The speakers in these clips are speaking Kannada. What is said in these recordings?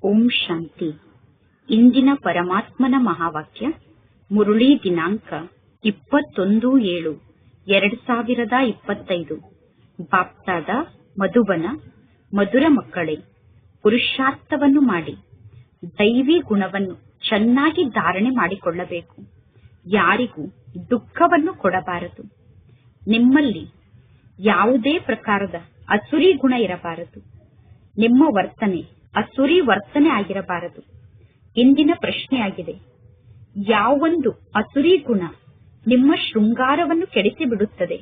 ಓಂ ಶಾಂತಿ. ಇಂದಿನ ಪರಮಾತ್ಮನ ಮಹಾವಾಕ್ಯ ಮುರುಳಿ ದಿನಾಂಕ 21/7/2025. ಬಾಪ್ತಾದ ಮಧುಬನ. ಮಧುರ ಮಕ್ಕಳೇ, ಪುರುಷಾರ್ಥವನ್ನು ಮಾಡಿ ದೈವಿ ಗುಣವನ್ನು ಚೆನ್ನಾಗಿ ಧಾರಣೆ ಮಾಡಿಕೊಳ್ಳಬೇಕು. ಯಾರಿಗೂ ದುಃಖವನ್ನು ಕೊಡಬಾರದು. ನಿಮ್ಮಲ್ಲಿ ಯಾವುದೇ ಪ್ರಕಾರದ ಅಸುರಿ ಗುಣ ಇರಬಾರದು. ನಿಮ್ಮ ವರ್ತನೆ ಅಸುರಿ ವರ್ತನೆ ಆಗಿರಬಾರದು. ಇಂದಿನ ಪ್ರಶ್ನೆಯಾಗಿದೆ, ಯಾವೊಂದು ಅಸುರಿ ಗುಣ ನಿಮ್ಮ ಶೃಂಗಾರವನ್ನು ಕೆಡಿಸಿ ಬಿಡುತ್ತದೆ?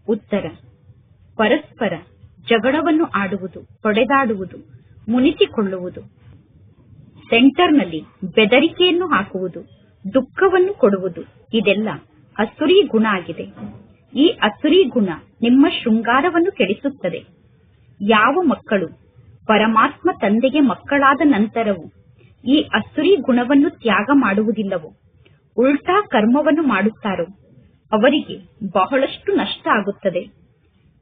ಉತ್ತರ: ಪರಸ್ಪರ ಜಗಳವನ್ನು ಆಡುವುದು, ಹೊಡೆದಾಡುವುದು, ಮುನಿಸಿಕೊಳ್ಳುವುದು, ಸೆಂಟರ್ನಲ್ಲಿ ಬೆದರಿಕೆಯನ್ನು ಹಾಕುವುದು, ದುಃಖವನ್ನು ಕೊಡುವುದು, ಇದೆಲ್ಲ ಅಸುರಿ ಗುಣ ಆಗಿದೆ. ಈ ಅಸುರಿ ಗುಣ ನಿಮ್ಮ ಶೃಂಗಾರವನ್ನು ಕೆಡಿಸುತ್ತದೆ. ಯಾವ ಮಕ್ಕಳು ಪರಮಾತ್ಮ ತಂದೆಗೆ ಮಕ್ಕಳಾದ ನಂತರವೂ ಈ ಅಸುರಿ ಗುಣವನ್ನು ತ್ಯಾಗ ಮಾಡುವುದಿಲ್ಲವೋ, ಉಲ್ಟಾ ಕರ್ಮವನ್ನು ಮಾಡುತ್ತಾರೋ, ಅವರಿಗೆ ಬಹಳಷ್ಟು ನಷ್ಟ ಆಗುತ್ತದೆ.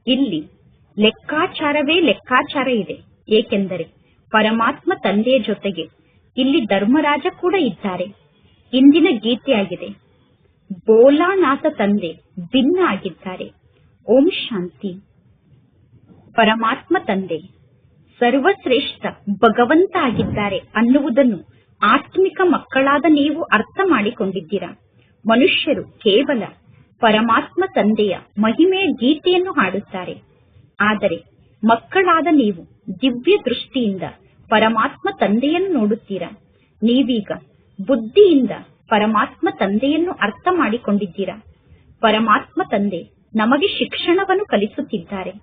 ಇಲ್ಲಿ ಲೆಕ್ಕಾಚಾರವೇ ಲೆಕ್ಕಾಚಾರ ಇದೆ. ಏಕೆಂದರೆ ಪರಮಾತ್ಮ ತಂದೆಯ ಜೊತೆಗೆ ಇಲ್ಲಿ ಧರ್ಮರಾಜ ಕೂಡ ಇದ್ದಾರೆ. ಇಂದಿನ ಗೀತೆಯಾಗಿದೆ, ಬೋಲಾನಾಥ ತಂದೆ ಭಿನ್ನ ಆಗಿದ್ದಾರೆ. ಓಂ ಶಾಂತಿ. ಪರಮಾತ್ಮ ತಂದೆ ಸರ್ವಶ್ರೇಷ್ಠ ಭಗವಂತ ಆಗಿದ್ದಾರೆ ಅನ್ನುವುದನ್ನು ಆತ್ಮಿಕ ಮಕ್ಕಳಾದ ನೀವು ಅರ್ಥ ಮಾಡಿಕೊಂಡಿದ್ದೀರಾ. ಮನುಷ್ಯರು ಕೇವಲ ಪರಮಾತ್ಮ ತಂದೆಯ ಮಹಿಮೆಯ ಗೀತೆಯನ್ನು ಹಾಡುತ್ತಾರೆ. ಆದರೆ ಮಕ್ಕಳಾದ ನೀವು ದಿವ್ಯ ದೃಷ್ಟಿಯಿಂದ ಪರಮಾತ್ಮ ತಂದೆಯನ್ನು ನೋಡುತ್ತೀರಾ. ನೀವೀಗ ಬುದ್ಧಿಯಿಂದ ಪರಮಾತ್ಮ ತಂದೆಯನ್ನು ಅರ್ಥ ಮಾಡಿಕೊಂಡಿದ್ದೀರಾ. ಪರಮಾತ್ಮ ತಂದೆ ನಮಗೆ ಶಿಕ್ಷಣವನ್ನು ಕಲಿಸುತ್ತಿದ್ದಾರೆ.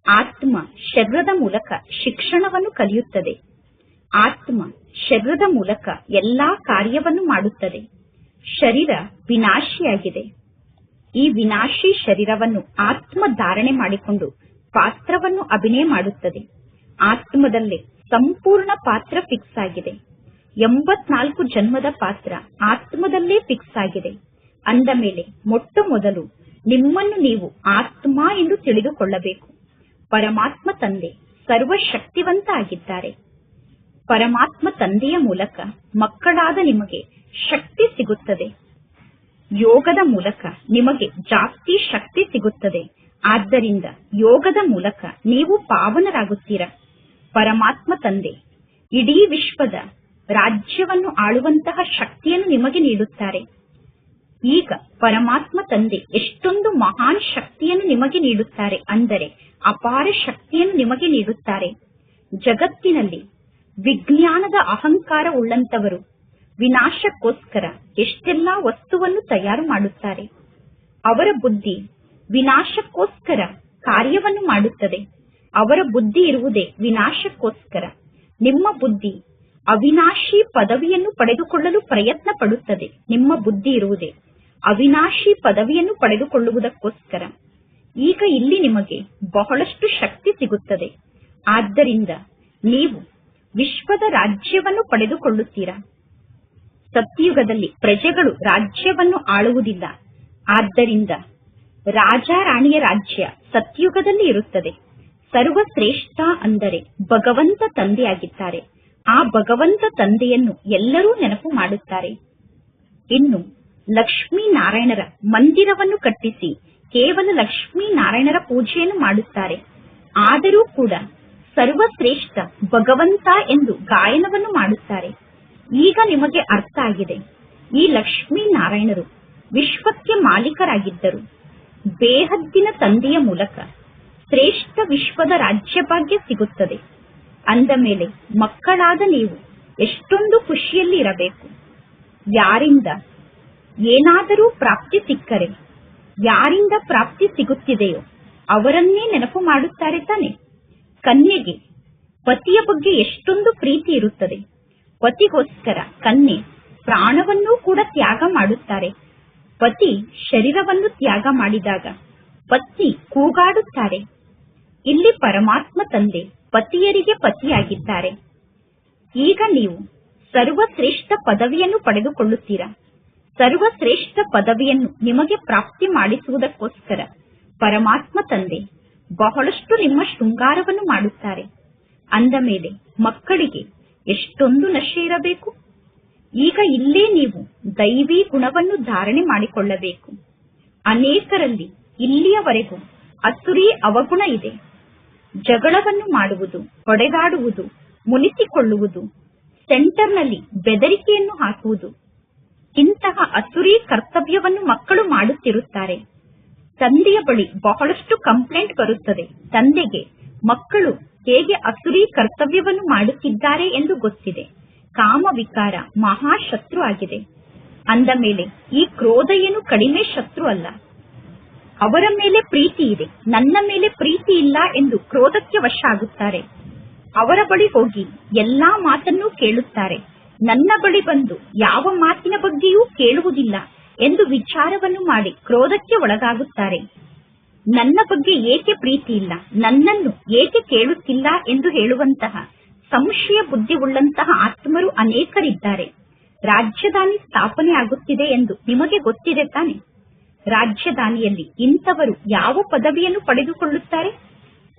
ಆತ್ಮ ಶರೀರದ ಮೂಲಕ ಶಿಕ್ಷಣವನ್ನು ಕಲಿಯುತ್ತದೆ. ಆತ್ಮ ಶರೀರದ ಮೂಲಕ ಎಲ್ಲಾ ಕಾರ್ಯವನ್ನು ಮಾಡುತ್ತದೆ. ಶರೀರ ವಿನಾಶಿಯಾಗಿದೆ. ಈ ವಿನಾಶಿ ಶರೀರವನ್ನು ಆತ್ಮ ಧಾರಣೆ ಮಾಡಿಕೊಂಡು ಪಾತ್ರವನ್ನು ಅಭಿನಯ ಮಾಡುತ್ತದೆ. ಆತ್ಮದಲ್ಲೇ ಸಂಪೂರ್ಣ ಪಾತ್ರ ಫಿಕ್ಸ್ ಆಗಿದೆ. 84 ಜನ್ಮದ ಪಾತ್ರ ಆತ್ಮದಲ್ಲೇ ಫಿಕ್ಸ್ ಆಗಿದೆ. ಅಂದ ಮೇಲೆ ಮೊಟ್ಟ ಮೊದಲು ನಿಮ್ಮನ್ನು ನೀವು ಆತ್ಮ ಎಂದು ತಿಳಿದುಕೊಳ್ಳಬೇಕು. ಪರಮಾತ್ಮ ತಂದೆ ಸರ್ವಶಕ್ತಿವಂತ ಆಗಿದ್ದಾರೆ. ಪರಮಾತ್ಮ ತಂದೆಯ ಮೂಲಕ ಮಕ್ಕಳಾದ ನಿಮಗೆ ಶಕ್ತಿ ಸಿಗುತ್ತದೆ. ಯೋಗದ ಮೂಲಕ ನಿಮಗೆ ಜಾಸ್ತಿ ಶಕ್ತಿ ಸಿಗುತ್ತದೆ. ಆದ್ದರಿಂದ ಯೋಗದ ಮೂಲಕ ನೀವು ಪಾವನರಾಗುತ್ತೀರಾ. ಪರಮಾತ್ಮ ತಂದೆ ಇಡೀ ವಿಶ್ವದ ರಾಜ್ಯವನ್ನು ಆಳುವಂತಹ ಶಕ್ತಿಯನ್ನು ನಿಮಗೆ ನೀಡುತ್ತಾರೆ. ಈಗ ಪರಮಾತ್ಮ ತಂದೆ ಎಷ್ಟೊಂದು ಮಹಾನ್ ಶಕ್ತಿಯನ್ನು ನಿಮಗೆ ನೀಡುತ್ತಾರೆ ಅಂದರೆ ಅಪಾರ ಶಕ್ತಿಯನ್ನು ನಿಮಗೆ ನೀಡುತ್ತಾರೆ. ಜಗತ್ತಿನಲ್ಲಿ ವಿಜ್ಞಾನದ ಅಹಂಕಾರ ಉಳ್ಳಂತವರು ವಿನಾಶಕ್ಕೋಸ್ಕರ ಎಷ್ಟೆಲ್ಲಾ ವಸ್ತುವನ್ನು ತಯಾರು ಮಾಡುತ್ತಾರೆ. ಅವರ ಬುದ್ಧಿ ವಿನಾಶಕ್ಕೋಸ್ಕರ ಕಾರ್ಯವನ್ನು ಮಾಡುತ್ತದೆ. ಅವರ ಬುದ್ಧಿ ಇರುವುದೇ ವಿನಾಶಕ್ಕೋಸ್ಕರ. ನಿಮ್ಮ ಬುದ್ಧಿ ಅವಿನಾಶಿ ಪದವಿಯನ್ನು ಪಡೆದುಕೊಳ್ಳಲು ಪ್ರಯತ್ನ ಪಡುತ್ತದೆ. ನಿಮ್ಮ ಬುದ್ಧಿ ಇರುವುದೇ ಅವಿನಾಶಿ ಪದವಿಯನ್ನು ಪಡೆದುಕೊಳ್ಳುವುದಕ್ಕೋಸ್ಕರ. ಈಗ ಇಲ್ಲಿ ನಿಮಗೆ ಬಹಳಷ್ಟು ಶಕ್ತಿ ಸಿಗುತ್ತದೆ. ಆದ್ದರಿಂದ ನೀವು ವಿಶ್ವದ ರಾಜ್ಯವನ್ನು ಪಡೆದುಕೊಳ್ಳುತ್ತೀರಾ. ಸತ್ಯಯುಗದಲ್ಲಿ ಪ್ರಜೆಗಳು ರಾಜ್ಯವನ್ನು ಆಳುವುದಿಲ್ಲ. ಆದ್ದರಿಂದ ರಾಜಾರಾಣಿಯ ರಾಜ್ಯ ಸತ್ಯಯುಗದಲ್ಲಿ ಇರುತ್ತದೆ. ಸರ್ವಶ್ರೇಷ್ಠ ಅಂದರೆ ಭಗವಂತ ತಂದೆಯಾಗಿದ್ದಾರೆ. ಆ ಭಗವಂತ ತಂದೆಯನ್ನು ಎಲ್ಲರೂ ನೆನಪು ಮಾಡುತ್ತಾರೆ. ಇನ್ನು ಲಕ್ಷ್ಮೀನಾರಾಯಣರ ಮಂದಿರವನ್ನು ಕಟ್ಟಿಸಿ ಕೇವಲ ಲಕ್ಷ್ಮೀನಾರಾಯಣರ ಪೂಜೆಯನ್ನು ಮಾಡುತ್ತಾರೆ. ಆದರೂ ಕೂಡ ಸರ್ವಶ್ರೇಷ್ಠ ಭಗವಂತ ಎಂದು ಗಾಯನವನ್ನು ಮಾಡುತ್ತಾರೆ. ಈಗ ನಿಮಗೆ ಅರ್ಥ ಆಗಿದೆ, ಈ ಲಕ್ಷ್ಮೀನಾರಾಯಣರು ವಿಶ್ವಕ್ಕೆ ಮಾಲೀಕರಾಗಿದ್ದರು. ಬೇಹದ್ದಿನ ತಂದೆಯ ಮೂಲಕ ಶ್ರೇಷ್ಠ ವಿಶ್ವದ ರಾಜ್ಯಭಾಗ್ಯ ಸಿಗುತ್ತದೆ. ಅಂದ ಮೇಲೆ ಮಕ್ಕಳಾದ ನೀವು ಎಷ್ಟೊಂದು ಖುಷಿಯಲ್ಲಿ ಇರಬೇಕು. ಯಾರಿಂದ ಏನಾದರೂ ಪ್ರಾಪ್ತಿ ಸಿಕ್ಕರೆ, ಯಾರಿಂದ ಪ್ರಾಪ್ತಿ ಸಿಗುತ್ತಿದೆಯೋ ಅವರನ್ನೇ ನೆನಪು ಮಾಡುತ್ತಾರೆ ತಾನೆ. ಕನ್ಯೆಗೆ ಪತಿಯ ಬಗ್ಗೆ ಎಷ್ಟೊಂದು ಪ್ರೀತಿ ಇರುತ್ತದೆ. ಪತಿಗೋಸ್ಕರ ಕನ್ಯೆ ಪ್ರಾಣವನ್ನೂ ಕೂಡ ತ್ಯಾಗ ಮಾಡುತ್ತಾರೆ. ಪತಿ ಶರೀರವನ್ನು ತ್ಯಾಗ ಮಾಡಿದಾಗ ಪತ್ನಿ ಕೂಗಾಡುತ್ತಾರೆ. ಇಲ್ಲಿ ಪರಮಾತ್ಮ ತಂದೆ ಪತಿಯರಿಗೆ ಪತಿಯಾಗಿದ್ದಾರೆ. ಈಗ ನೀವು ಸರ್ವಶ್ರೇಷ್ಠ ಪದವಿಯನ್ನು ಪಡೆದುಕೊಳ್ಳುತ್ತೀರಾ. ಸರ್ವಶ್ರೇಷ್ಠ ಪದವಿಯನ್ನು ನಿಮಗೆ ಪ್ರಾಪ್ತಿ ಮಾಡಿಸುವುದಕ್ಕೋಸ್ಕರ ಪರಮಾತ್ಮ ತಂದೆ ಬಹಳಷ್ಟು ನಿಮ್ಮ ಶೃಂಗಾರವನ್ನು ಮಾಡುತ್ತಾರೆ. ಅಂದ ಮೇಲೆ ಮಕ್ಕಳಿಗೆ ಎಷ್ಟೊಂದು ನಶೆ ಇರಬೇಕು. ಈಗ ಇಲ್ಲೇ ನೀವು ದೈವಿ ಗುಣವನ್ನು ಧಾರಣೆ ಮಾಡಿಕೊಳ್ಳಬೇಕು. ಅನೇಕರಲ್ಲಿ ಇಲ್ಲಿಯವರೆಗೂ ಅಸುರಿ ಅವಗುಣ ಇದೆ. ಜಗಳವನ್ನು ಮಾಡುವುದು, ಹೊಡೆದಾಡುವುದು, ಮುನಿಸಿಕೊಳ್ಳುವುದು, ಸೆಂಟರ್ನಲ್ಲಿ ಬೆದರಿಕೆಯನ್ನು ಹಾಕುವುದು, ಇಂತಹ ಅಸುರಿ ಕರ್ತವ್ಯವನ್ನು ಮಕ್ಕಳು ಮಾಡುತ್ತಿರುತ್ತಾರೆ. ತಂದೆಯ ಬಳಿ ಬಹಳಷ್ಟು ಕಂಪ್ಲೇಂಟ್ ಬರುತ್ತದೆ. ತಂದೆಗೆ ಮಕ್ಕಳು ಹೇಗೆ ಅಸುರಿ ಕರ್ತವ್ಯವನ್ನು ಮಾಡುತ್ತಿದ್ದಾರೆ ಎಂದು ಗೊತ್ತಿದೆ. ಕಾಮ ವಿಕಾರ ಮಹಾಶತ್ರು ಆಗಿದೆ. ಅಂದ ಮೇಲೆ ಈ ಕ್ರೋಧ ಏನು ಕಡಿಮೆ ಶತ್ರು ಅಲ್ಲ. ಅವರ ಮೇಲೆ ಪ್ರೀತಿ ಇದೆ, ನನ್ನ ಮೇಲೆ ಪ್ರೀತಿ ಇಲ್ಲ ಎಂದು ಕ್ರೋಧಕ್ಕೆ ವಶ ಆಗುತ್ತಾರೆ. ಅವರ ಬಳಿ ಹೋಗಿ ಎಲ್ಲಾ ಮಾತನ್ನೂ ಕೇಳುತ್ತಾರೆ. ನನ್ನ ಬಳಿ ಬಂದು ಯಾವ ಮಾತಿನ ಬಗ್ಗೆಯೂ ಕೇಳುವುದಿಲ್ಲ ಎಂದು ವಿಚಾರವನ್ನು ಮಾಡಿ ಕ್ರೋಧಕ್ಕೆ ಒಳಗಾಗುತ್ತಾರೆ. ನನ್ನ ಬಗ್ಗೆ ಏಕೆ ಪ್ರೀತಿ ಇಲ್ಲ, ನನ್ನನ್ನು ಏಕೆ ಕೇಳುತ್ತಿಲ್ಲ ಎಂದು ಹೇಳುವಂತಹ ಸಂಶಯ ಬುದ್ಧಿ ಉಳ್ಳಂತಹ ಆತ್ಮರು ಅನೇಕರಿದ್ದಾರೆ. ರಾಜಧಾನಿ ಸ್ಥಾಪನೆ ಆಗುತ್ತಿದೆ ಎಂದು ನಿಮಗೆ ಗೊತ್ತಿದೆ ತಾನೆ? ರಾಜಧಾನಿಯಲ್ಲಿ ಇಂಥವರು ಯಾವ ಪದವಿಯನ್ನು ಪಡೆದುಕೊಳ್ಳುತ್ತಾರೆ?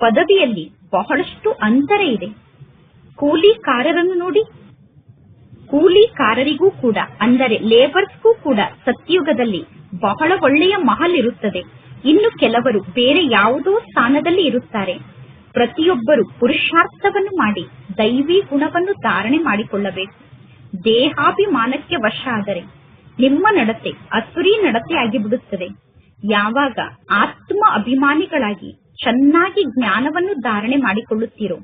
ಪದವಿಯಲ್ಲಿ ಬಹಳಷ್ಟು ಅಂತರ ಇದೆ. ಕೂಲಿಕಾರರನ್ನು ನೋಡಿ, ಕೂಲಿಕಾರರಿಗೂ ಕೂಡ ಅಂದರೆ ಲೇಬರ್ಸ್ಗೂ ಕೂಡ ಸತ್ಯುಗದಲ್ಲಿ ಬಹಳ ಒಳ್ಳೆಯ ಮಹಲ್ ಇರುತ್ತದೆ. ಇನ್ನು ಕೆಲವರು ಬೇರೆ ಯಾವುದೋ ಸ್ಥಾನದಲ್ಲಿ ಇರುತ್ತಾರೆ. ಪ್ರತಿಯೊಬ್ಬರು ಪುರುಷಾರ್ಥವನ್ನು ಮಾಡಿ ದೈವಿ ಗುಣವನ್ನು ಧಾರಣೆ ಮಾಡಿಕೊಳ್ಳಬೇಕು. ದೇಹಾಭಿಮಾನಕ್ಕೆ ವಶ ಆದರೆ ನಿಮ್ಮ ನಡತೆ ಅಸುರಿ ನಡತೆ ಆಗಿಬಿಡುತ್ತದೆ. ಯಾವಾಗ ಆತ್ಮ ಅಭಿಮಾನಿಗಳಾಗಿ ಚೆನ್ನಾಗಿ ಜ್ಞಾನವನ್ನು ಧಾರಣೆ ಮಾಡಿಕೊಳ್ಳುತ್ತೀರೋ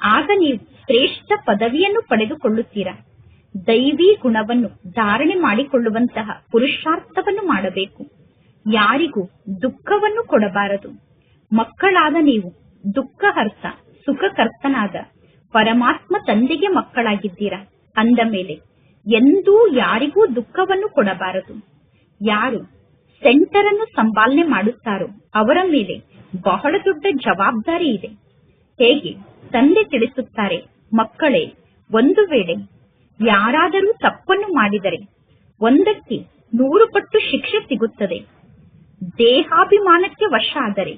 ಆಗ ನೀವು ಶ್ರೇಷ್ಠ ಪದವಿಯನ್ನು ಪಡೆದುಕೊಳ್ಳುತ್ತೀರಾ. ದೈವಿ ಗುಣವನ್ನು ಧಾರಣೆ ಮಾಡಿಕೊಳ್ಳುವಂತಹ ಪುರುಷಾರ್ಥವನ್ನು ಮಾಡಬೇಕು. ಯಾರಿಗೂ ದುಃಖವನ್ನು ಕೊಡಬಾರದು. ಮಕ್ಕಳಾದ ನೀವು ದುಃಖಹರ್ತ ಸುಖಕರ್ತನಾದ ಪರಮಾತ್ಮ ತಂದೆಗೆ ಮಕ್ಕಳಾಗಿದ್ದೀರಾ. ಅಂದ ಮೇಲೆ ಎಂದೂ ಯಾರಿಗೂ ದುಃಖವನ್ನು ಕೊಡಬಾರದು. ಯಾರು ಸೆಂಟರ್ ಅನ್ನು ಸಂಪಾಲನೆ ಮಾಡುತ್ತಾರೋ ಅವರ ಮೇಲೆ ಬಹಳ ದೊಡ್ಡ ಜವಾಬ್ದಾರಿ ಇದೆ. ಹೇಗೆ ತಂದೆ ತಿಳಿಸುತ್ತಾರೆ, ಮಕ್ಕಳೇ, ಒಂದು ವೇಳೆ ಯಾರಾದರೂ ತಪ್ಪನ್ನು ಮಾಡಿದರೆ 100ಕ್ಕೆ 100 ಪಟ್ಟು ಶಿಕ್ಷೆ ಸಿಗುತ್ತದೆ. ದೇಹಾಭಿಮಾನಕ್ಕೆ ವಶ ಆದರೆ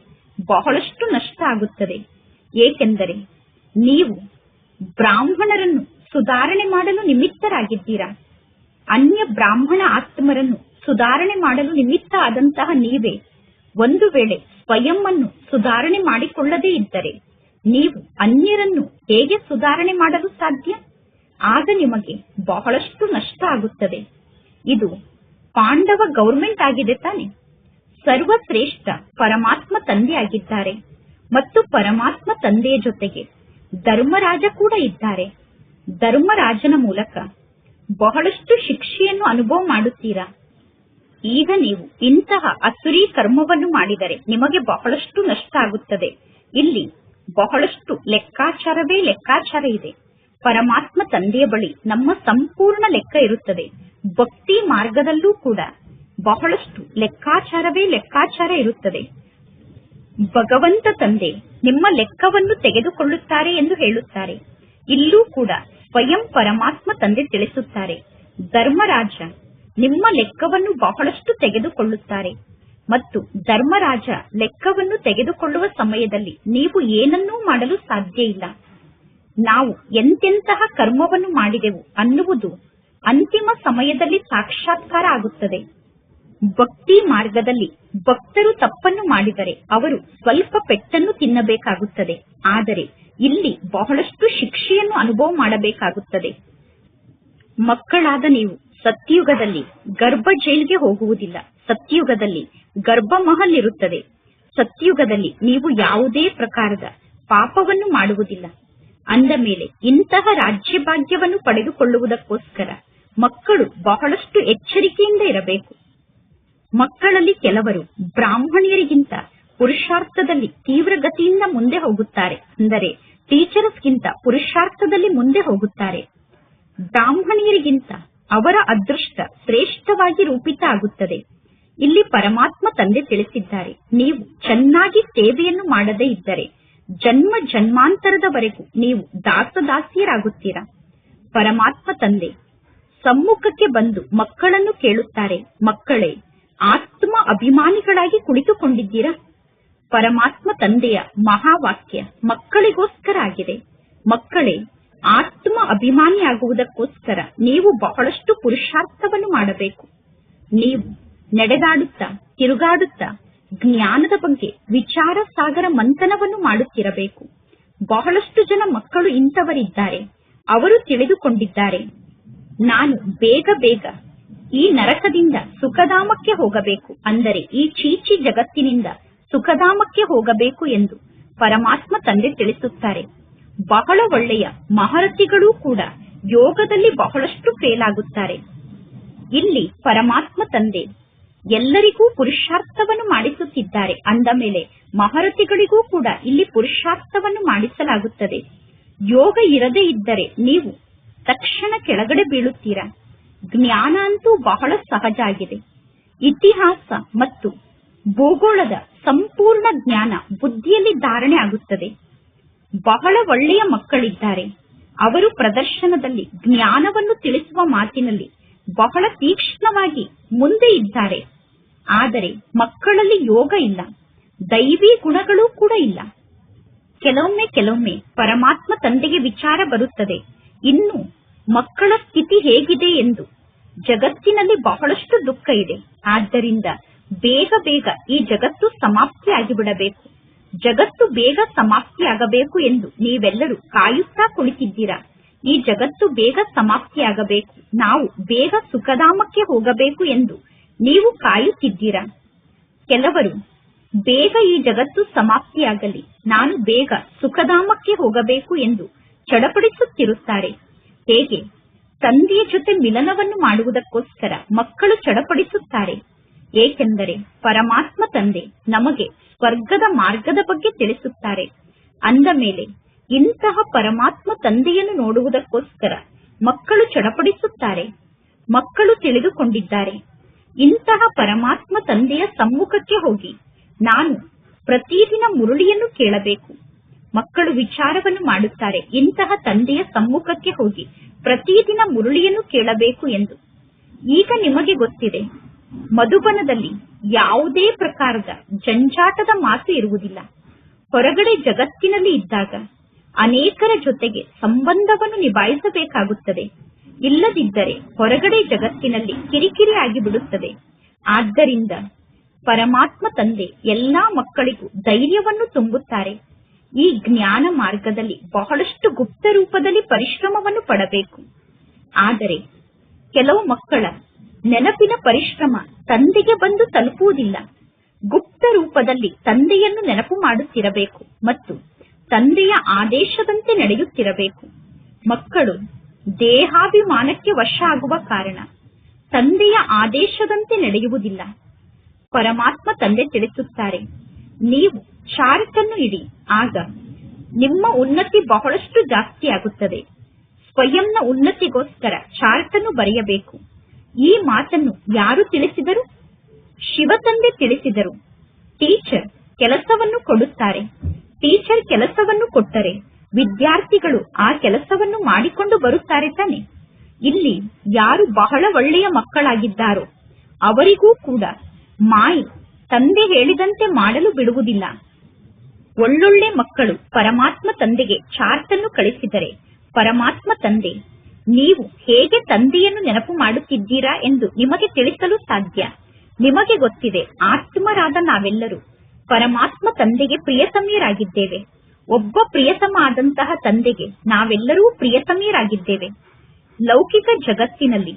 ಬಹಳಷ್ಟು ನಷ್ಟ ಆಗುತ್ತದೆ. ಏಕೆಂದರೆ ನೀವು ಬ್ರಾಹ್ಮಣರನ್ನು ಸುಧಾರಣೆ ಮಾಡಲು ನಿಮಿತ್ತರಾಗಿದ್ದೀರಾ. ಅನ್ಯ ಬ್ರಾಹ್ಮಣ ಆತ್ಮರನ್ನು ಸುಧಾರಣೆ ಮಾಡಲು ನಿಮಿತ್ತ ಆದಂತಹ ನೀವೇ ಒಂದು ವೇಳೆ ಸ್ವಯಂ ಅನ್ನು ಸುಧಾರಣೆ ಮಾಡಿಕೊಳ್ಳದೇ ಇದ್ದರೆ ನೀವು ಅನ್ಯರನ್ನು ಹೇಗೆ ಸುಧಾರಣೆ ಮಾಡಲು ಸಾಧ್ಯ? ಆಗ ನಿಮಗೆ ಬಹಳಷ್ಟು ನಷ್ಟ ಆಗುತ್ತದೆ. ಇದು ಪಾಂಡವ ಗೌರ್ಮೆಂಟ್ ಆಗಿದೆ ತಾನೆ? ಸರ್ವಶ್ರೇಷ್ಠ ಪರಮಾತ್ಮ ತಂದೆ ಆಗಿದ್ದಾರೆ ಮತ್ತು ಪರಮಾತ್ಮ ತಂದೆಯ ಜೊತೆಗೆ ಧರ್ಮರಾಜ ಕೂಡ ಇದ್ದಾರೆ. ಧರ್ಮರಾಜನ ಮೂಲಕ ಬಹಳಷ್ಟು ಶಿಕ್ಷೆಯನ್ನು ಅನುಭವ ಮಾಡುತ್ತೀರಾ. ಈಗ ನೀವು ಇಂತಹ ಅಸುರಿ ಕರ್ಮವನ್ನು ಮಾಡಿದರೆ ನಿಮಗೆ ಬಹಳಷ್ಟು ನಷ್ಟ ಆಗುತ್ತದೆ. ಇಲ್ಲಿ ಬಹಳಷ್ಟು ಲೆಕ್ಕಾಚಾರವೇ ಲೆಕ್ಕಾಚಾರ ಇದೆ. ಪರಮಾತ್ಮ ತಂದೆಯ ಬಳಿ ನಮ್ಮ ಸಂಪೂರ್ಣ ಲೆಕ್ಕ ಇರುತ್ತದೆ. ಭಕ್ತಿ ಮಾರ್ಗದಲ್ಲೂ ಕೂಡ ಬಹಳಷ್ಟು ಲೆಕ್ಕಾಚಾರವೇ ಲೆಕ್ಕಾಚಾರ ಇರುತ್ತದೆ. ಭಗವಂತ ತಂದೆ ನಿಮ್ಮ ಲೆಕ್ಕವನ್ನು ತೆಗೆದುಕೊಳ್ಳುತ್ತಾರೆ ಎಂದು ಹೇಳುತ್ತಾರೆ. ಇಲ್ಲೂ ಕೂಡ ಸ್ವಯಂ ಪರಮಾತ್ಮ ತಂದೆ ತಿಳಿಸುತ್ತಾರೆ, ಧರ್ಮರಾಜ ನಿಮ್ಮ ಲೆಕ್ಕವನ್ನು ಬಹಳಷ್ಟು ತೆಗೆದುಕೊಳ್ಳುತ್ತಾರೆ ಮತ್ತು ಧರ್ಮರಾಜ ಲೆಕ್ಕವನ್ನು ತೆಗೆದುಕೊಳ್ಳುವ ಸಮಯದಲ್ಲಿ ನೀವು ಏನನ್ನೂ ಮಾಡಲು ಸಾಧ್ಯ ಇಲ್ಲ. ನಾವು ಎಂತೆಂತಹ ಕರ್ಮವನ್ನು ಮಾಡಿದೆವು ಅನ್ನುವುದು ಅಂತಿಮ ಸಮಯದಲ್ಲಿ ಸಾಕ್ಷಾತ್ಕಾರ ಆಗುತ್ತದೆ. ಭಕ್ತಿ ಮಾರ್ಗದಲ್ಲಿ ಭಕ್ತರು ತಪ್ಪನ್ನು ಮಾಡಿದರೆ ಅವರು ಸ್ವಲ್ಪ ಪೆಟ್ಟನ್ನು ತಿನ್ನಬೇಕಾಗುತ್ತದೆ. ಆದರೆ ಇಲ್ಲಿ ಬಹಳಷ್ಟು ಶಿಕ್ಷೆಯನ್ನು ಅನುಭವ ಮಾಡಬೇಕಾಗುತ್ತದೆ. ಮಕ್ಕಳಾದ ನೀವು ಸತ್ಯುಗದಲ್ಲಿ ಗರ್ಭ ಜೈಲ್ಗೆ ಹೋಗುವುದಿಲ್ಲ. ಸತ್ಯುಗದಲ್ಲಿ ಗರ್ಭ ಮಹಲ್ ಇರುತ್ತದೆ. ಸತ್ಯುಗದಲ್ಲಿ ನೀವು ಯಾವುದೇ ಪ್ರಕಾರದ ಪಾಪವನ್ನು ಮಾಡುವುದಿಲ್ಲ. ಅಂದ ಮೇಲೆ ಇಂತಹ ರಾಜ್ಯ ಭಾಗ್ಯವನ್ನು ಪಡೆದುಕೊಳ್ಳುವುದಕ್ಕೋಸ್ಕರ ಮಕ್ಕಳು ಬಹಳಷ್ಟು ಎಚ್ಚರಿಕೆಯಿಂದ ಇರಬೇಕು. ಮಕ್ಕಳಲ್ಲಿ ಕೆಲವರು ಬ್ರಾಹ್ಮಣಿಯರಿಗಿಂತ ಪುರುಷಾರ್ಥದಲ್ಲಿ ತೀವ್ರಗತಿಯಿಂದ ಮುಂದೆ ಹೋಗುತ್ತಾರೆ. ಅಂದರೆ ಟೀಚರ್ಸ್ಗಿಂತ ಪುರುಷಾರ್ಥದಲ್ಲಿ ಮುಂದೆ ಹೋಗುತ್ತಾರೆ. ಬ್ರಾಹ್ಮಣಿಯರಿಗಿಂತ ಅವರ ಅದೃಷ್ಟ ಶ್ರೇಷ್ಠವಾಗಿ ರೂಪಿತ ಆಗುತ್ತದೆ. ಇಲ್ಲಿ ಪರಮಾತ್ಮ ತಂದೆ ತಿಳಿಸಿದ್ದಾರೆ, ನೀವು ಚೆನ್ನಾಗಿ ಸೇವೆಯನ್ನು ಮಾಡದೇ ಇದ್ದರೆ ಜನ್ಮ ಜನ್ಮಾಂತರದವರೆಗೂ ನೀವು ದಾಸದಾಸಿಯರಾಗುತ್ತೀರಾ. ಪರಮಾತ್ಮ ತಂದೆ ಸಮ್ಮುಖಕ್ಕೆ ಬಂದು ಮಕ್ಕಳನ್ನು ಕೇಳುತ್ತಾರೆ, ಮಕ್ಕಳೇ, ಆತ್ಮ ಅಭಿಮಾನಿಗಳಾಗಿ ಕುಳಿತುಕೊಂಡಿದ್ದೀರಾ? ಪರಮಾತ್ಮ ತಂದೆಯ ಮಹಾವಾಕ್ಯ ಮಕ್ಕಳಿಗೋಸ್ಕರ ಆಗಿದೆ. ಮಕ್ಕಳೇ, ಆತ್ಮ ಅಭಿಮಾನಿಯಾಗುವುದಕ್ಕೋಸ್ಕರ ನೀವು ಬಹಳಷ್ಟು ಪುರುಷಾರ್ಥವನ್ನು ಮಾಡಬೇಕು. ನೀವು ನಡೆದಾಡುತ್ತಾ ತಿರುಗಾಡುತ್ತಾ ಜ್ಞಾನದ ಬಗ್ಗೆ ವಿಚಾರ ಸಾಗರ ಮಂಥನವನ್ನು ಮಾಡುತ್ತಿರಬೇಕು. ಬಹಳಷ್ಟು ಜನ ಮಕ್ಕಳು ಇಂಥವರಿದ್ದಾರೆ. ಅವರು ತಿಳಿದುಕೊಂಡಿದ್ದಾರೆ, ನಾನು ಬೇಗ ಬೇಗ ಈ ನರಕದಿಂದ ಸುಖಧಾಮಕ್ಕೆ ಹೋಗಬೇಕು, ಅಂದರೆ ಈ ಚೀಚಿ ಜಗತ್ತಿನಿಂದ ಸುಖಧಾಮಕ್ಕೆ ಹೋಗಬೇಕು ಎಂದು ಪರಮಾತ್ಮ ತಂದೆ ತಿಳಿಸುತ್ತಾರೆ. ಬಹಳ ಒಳ್ಳೆಯ ಮಹರಥಿಗಳೂ ಕೂಡ ಯೋಗದಲ್ಲಿ ಬಹಳಷ್ಟು ಫೇಲ್ ಆಗುತ್ತಾರೆ. ಇಲ್ಲಿ ಪರಮಾತ್ಮ ತಂದೆ ಎಲ್ಲರಿಗೂ ಪುರುಷಾರ್ಥವನ್ನು ಮಾಡಿಸುತ್ತಿದ್ದಾರೆ. ಅಂದ ಮೇಲೆ ಮಹರಥಿಗಳಿಗೂ ಕೂಡ ಇಲ್ಲಿ ಪುರುಷಾರ್ಥವನ್ನು ಮಾಡಿಸಲಾಗುತ್ತದೆ. ಯೋಗ ಇರದೇ ಇದ್ದರೆ ನೀವು ತಕ್ಷಣ ಕೆಳಗಡೆ ಬೀಳುತ್ತೀರಾ. ಜ್ಞಾನ ಅಂತೂ ಬಹಳ ಸಹಜ ಆಗಿದೆ. ಇತಿಹಾಸ ಮತ್ತು ಭೂಗೋಳದ ಸಂಪೂರ್ಣ ಜ್ಞಾನ ಬುದ್ಧಿಯಲ್ಲಿ ಧಾರಣೆ ಆಗುತ್ತದೆ. ಬಹಳ ಒಳ್ಳೆಯ ಮಕ್ಕಳಿದ್ದಾರೆ. ಅವರು ಪ್ರದರ್ಶನದಲ್ಲಿ ಜ್ಞಾನವನ್ನು ತಿಳಿಸುವ ಮಾತಿನಲ್ಲಿ ಬಹಳ ತೀಕ್ಷ್ಣವಾಗಿ ಮುಂದೆ ಇದ್ದಾರೆ. ಆದರೆ ಮಕ್ಕಳಲ್ಲಿ ಯೋಗ ಇಲ್ಲ, ದೈವಿ ಗುಣಗಳೂ ಕೂಡ ಇಲ್ಲ. ಕೆಲವೊಮ್ಮೆ ಪರಮಾತ್ಮ ತಂದೆಗೆ ವಿಚಾರ ಬರುತ್ತದೆ, ಇನ್ನು ಮಕ್ಕಳ ಸ್ಥಿತಿ ಹೇಗಿದೆ ಎಂದು. ಜಗತ್ತಿನಲ್ಲಿ ಬಹಳಷ್ಟು ದುಃಖ ಇದೆ. ಆದ್ದರಿಂದ ಬೇಗ ಬೇಗ ಈ ಜಗತ್ತು ಸಮಾಪ್ತಿಯಾಗಿಬಿಡಬೇಕು, ಜಗತ್ತು ಬೇಗ ಸಮಾಪ್ತಿಯಾಗಬೇಕು ಎಂದು ನೀವೆಲ್ಲರೂ ಕಾಯುತ್ತಾ ಕುಳಿತಿದ್ದೀರಾ. ಈ ಜಗತ್ತು ಬೇಗ ಸಮಾಪ್ತಿಯಾಗಬೇಕು, ನಾವು ಬೇಗ ಸುಖಧಾಮಕ್ಕೆ ಹೋಗಬೇಕು ಎಂದು ನೀವು ಕಾಯುತ್ತಿದ್ದೀರಾ. ಕೆಲವರು ಬೇಗ ಈ ಜಗತ್ತು ಸಮಾಪ್ತಿಯಾಗಲಿ, ನಾನು ಬೇಗ ಸುಖಧಾಮಕ್ಕೆ ಹೋಗಬೇಕು ಎಂದು ಚಡಪಡಿಸುತ್ತಿರುತ್ತಾರೆ. ಹೇಗೆ ತಂದೆಯ ಜೊತೆ ಮಿಲನವನ್ನು ಮಾಡುವುದಕ್ಕೋಸ್ಕರ ಮಕ್ಕಳು ಚಡಪಡಿಸುತ್ತಾರೆ. ಏಕೆಂದರೆ ಪರಮಾತ್ಮ ತಂದೆ ನಮಗೆ ಸ್ವರ್ಗದ ಮಾರ್ಗದ ಬಗ್ಗೆ ತಿಳಿಸುತ್ತಾರೆ. ಅಂದ ಮೇಲೆ ಇಂತಹ ಪರಮಾತ್ಮ ತಂದೆಯನ್ನು ನೋಡುವುದಕ್ಕೋಸ್ಕರ ಮಕ್ಕಳು ಚಡಪಡಿಸುತ್ತಾರೆ. ಮಕ್ಕಳು ತಿಳಿದುಕೊಂಡಿದ್ದಾರೆ, ಇಂತಹ ಪರಮಾತ್ಮ ತಂದೆಯ ಸಮ್ಮುಖಕ್ಕೆ ಹೋಗಿ ನಾನು ಪ್ರತಿದಿನ ಮುರುಳಿಯನ್ನು ಕೇಳಬೇಕು. ಮಕ್ಕಳು ವಿಚಾರವನ್ನು ಮಾಡುತ್ತಾರೆ, ಇಂತಹ ತಂದೆಯ ಸಮ್ಮುಖಕ್ಕೆ ಹೋಗಿ ಪ್ರತಿದಿನ ಮುರುಳಿಯನ್ನು ಕೇಳಬೇಕು ಎಂದು. ಈಗ ನಿಮಗೆ ಗೊತ್ತಿದೆ, ಮಧುಬನದಲ್ಲಿ ಯಾವುದೇ ಪ್ರಕಾರದ ಜಂಜಾಟದ ಮಾತು ಇರುವುದಿಲ್ಲ. ಹೊರಗಡೆ ಜಗತ್ತಿನಲ್ಲಿ ಇದ್ದಾಗ ಅನೇಕರ ಜೊತೆಗೆ ಸಂಬಂಧವನ್ನು ನಿಭಾಯಿಸಬೇಕಾಗುತ್ತದೆ. ಇಲ್ಲದಿದ್ದರೆ ಹೊರಗಡೆ ಜಗತ್ತಿನಲ್ಲಿ ಕಿರಿಕಿರಿ ಆಗಿಬಿಡುತ್ತದೆ. ಆದ್ದರಿಂದ ಪರಮಾತ್ಮ ತಂದೆ ಎಲ್ಲಾ ಮಕ್ಕಳಿಗೂ ಧೈರ್ಯವನ್ನು ತುಂಬುತ್ತಾರೆ. ಈ ಜ್ಞಾನ ಮಾರ್ಗದಲ್ಲಿ ಬಹಳಷ್ಟು ಗುಪ್ತ ರೂಪದಲ್ಲಿ ಪರಿಶ್ರಮವನ್ನು ಪಡಬೇಕು. ಆದರೆ ಕೆಲವು ಮಕ್ಕಳ ನೆನಪಿನ ಪರಿಶ್ರಮ ತಂದೆಗೆ ಬಂದು ತಲುಪುವುದಿಲ್ಲ. ಗುಪ್ತ ರೂಪದಲ್ಲಿ ತಂದೆಯನ್ನು ನೆನಪು ಮಾಡುತ್ತಿರಬೇಕು ಮತ್ತು ತಂದೆಯ ಆದೇಶದಂತೆ ನಡೆಯುತ್ತಿರಬೇಕು. ಮಕ್ಕಳು ದೇಹಾಭಿಮಾನಕ್ಕೆ ವಶ ಆಗುವ ಕಾರಣ ತಂದೆಯ ಆದೇಶದಂತೆ ನಡೆಯುವುದಿಲ್ಲ. ಪರಮಾತ್ಮ ತಂದೆ ತಿಳಿಸುತ್ತಾರೆ, ನೀವು ಚಾರ್ಟ್ ಅನ್ನು ಇಡಿ, ಆಗ ನಿಮ್ಮ ಉನ್ನತಿ ಬಹಳಷ್ಟು ಜಾಸ್ತಿ ಆಗುತ್ತದೆ. ಸ್ವಯಂನ ಉನ್ನತಿಗೋಸ್ಕರ ಚಾರ್ಟ್ ಅನ್ನು ಬರೆಯಬೇಕು. ಈ ಮಾತನ್ನು ಯಾರು ತಿಳಿಸಿದರು? ಶಿವ ತಂದೆ ತಿಳಿಸಿದರು. ಟೀಚರ್ ಕೆಲಸವನ್ನು ಕೊಡುತ್ತಾರೆ. ಟೀಚರ್ ಕೆಲಸವನ್ನು ಕೊಟ್ಟರೆ ವಿದ್ಯಾರ್ಥಿಗಳು ಆ ಕೆಲಸವನ್ನು ಮಾಡಿಕೊಂಡು ಬರುತ್ತಾರೆ ತಾನೆ. ಇಲ್ಲಿ ಯಾರು ಬಹಳ ಒಳ್ಳೆಯ ಮಕ್ಕಳಾಗಿದ್ದಾರೋ ಅವರಿಗೂ ಕೂಡ ಮಾಯಿ ತಂದೆ ಹೇಳಿದಂತೆ ಮಾಡಲು ಬಿಡುವುದಿಲ್ಲ. ಒಳ್ಳೊಳ್ಳೆ ಮಕ್ಕಳು ಪರಮಾತ್ಮ ತಂದೆಗೆ ಚಾರ್ಟ್ ಅನ್ನು ಕಳಿಸಿದರೆ ಪರಮಾತ್ಮ ತಂದೆ ನೀವು ಹೇಗೆ ತಂದೆಯನ್ನು ನೆನಪು ಮಾಡುತ್ತಿದ್ದೀರಾ ಎಂದು ನಿಮಗೆ ತಿಳಿಸಲು ಸಾಧ್ಯ. ನಿಮಗೆ ಗೊತ್ತಿದೆ, ಆತ್ಮರಾದ ನಾವೆಲ್ಲರೂ ಪರಮಾತ್ಮ ತಂದೆಗೆ ಪ್ರಿಯತಮಿಯರಾಗಿದ್ದೇವೆ. ಒಬ್ಬ ಪ್ರಿಯತಮ ಆದಂತಹ ತಂದೆಗೆ ನಾವೆಲ್ಲರೂ ಪ್ರಿಯತಮಿಯರಾಗಿದ್ದೇವೆ. ಲೌಕಿಕ ಜಗತ್ತಿನಲ್ಲಿ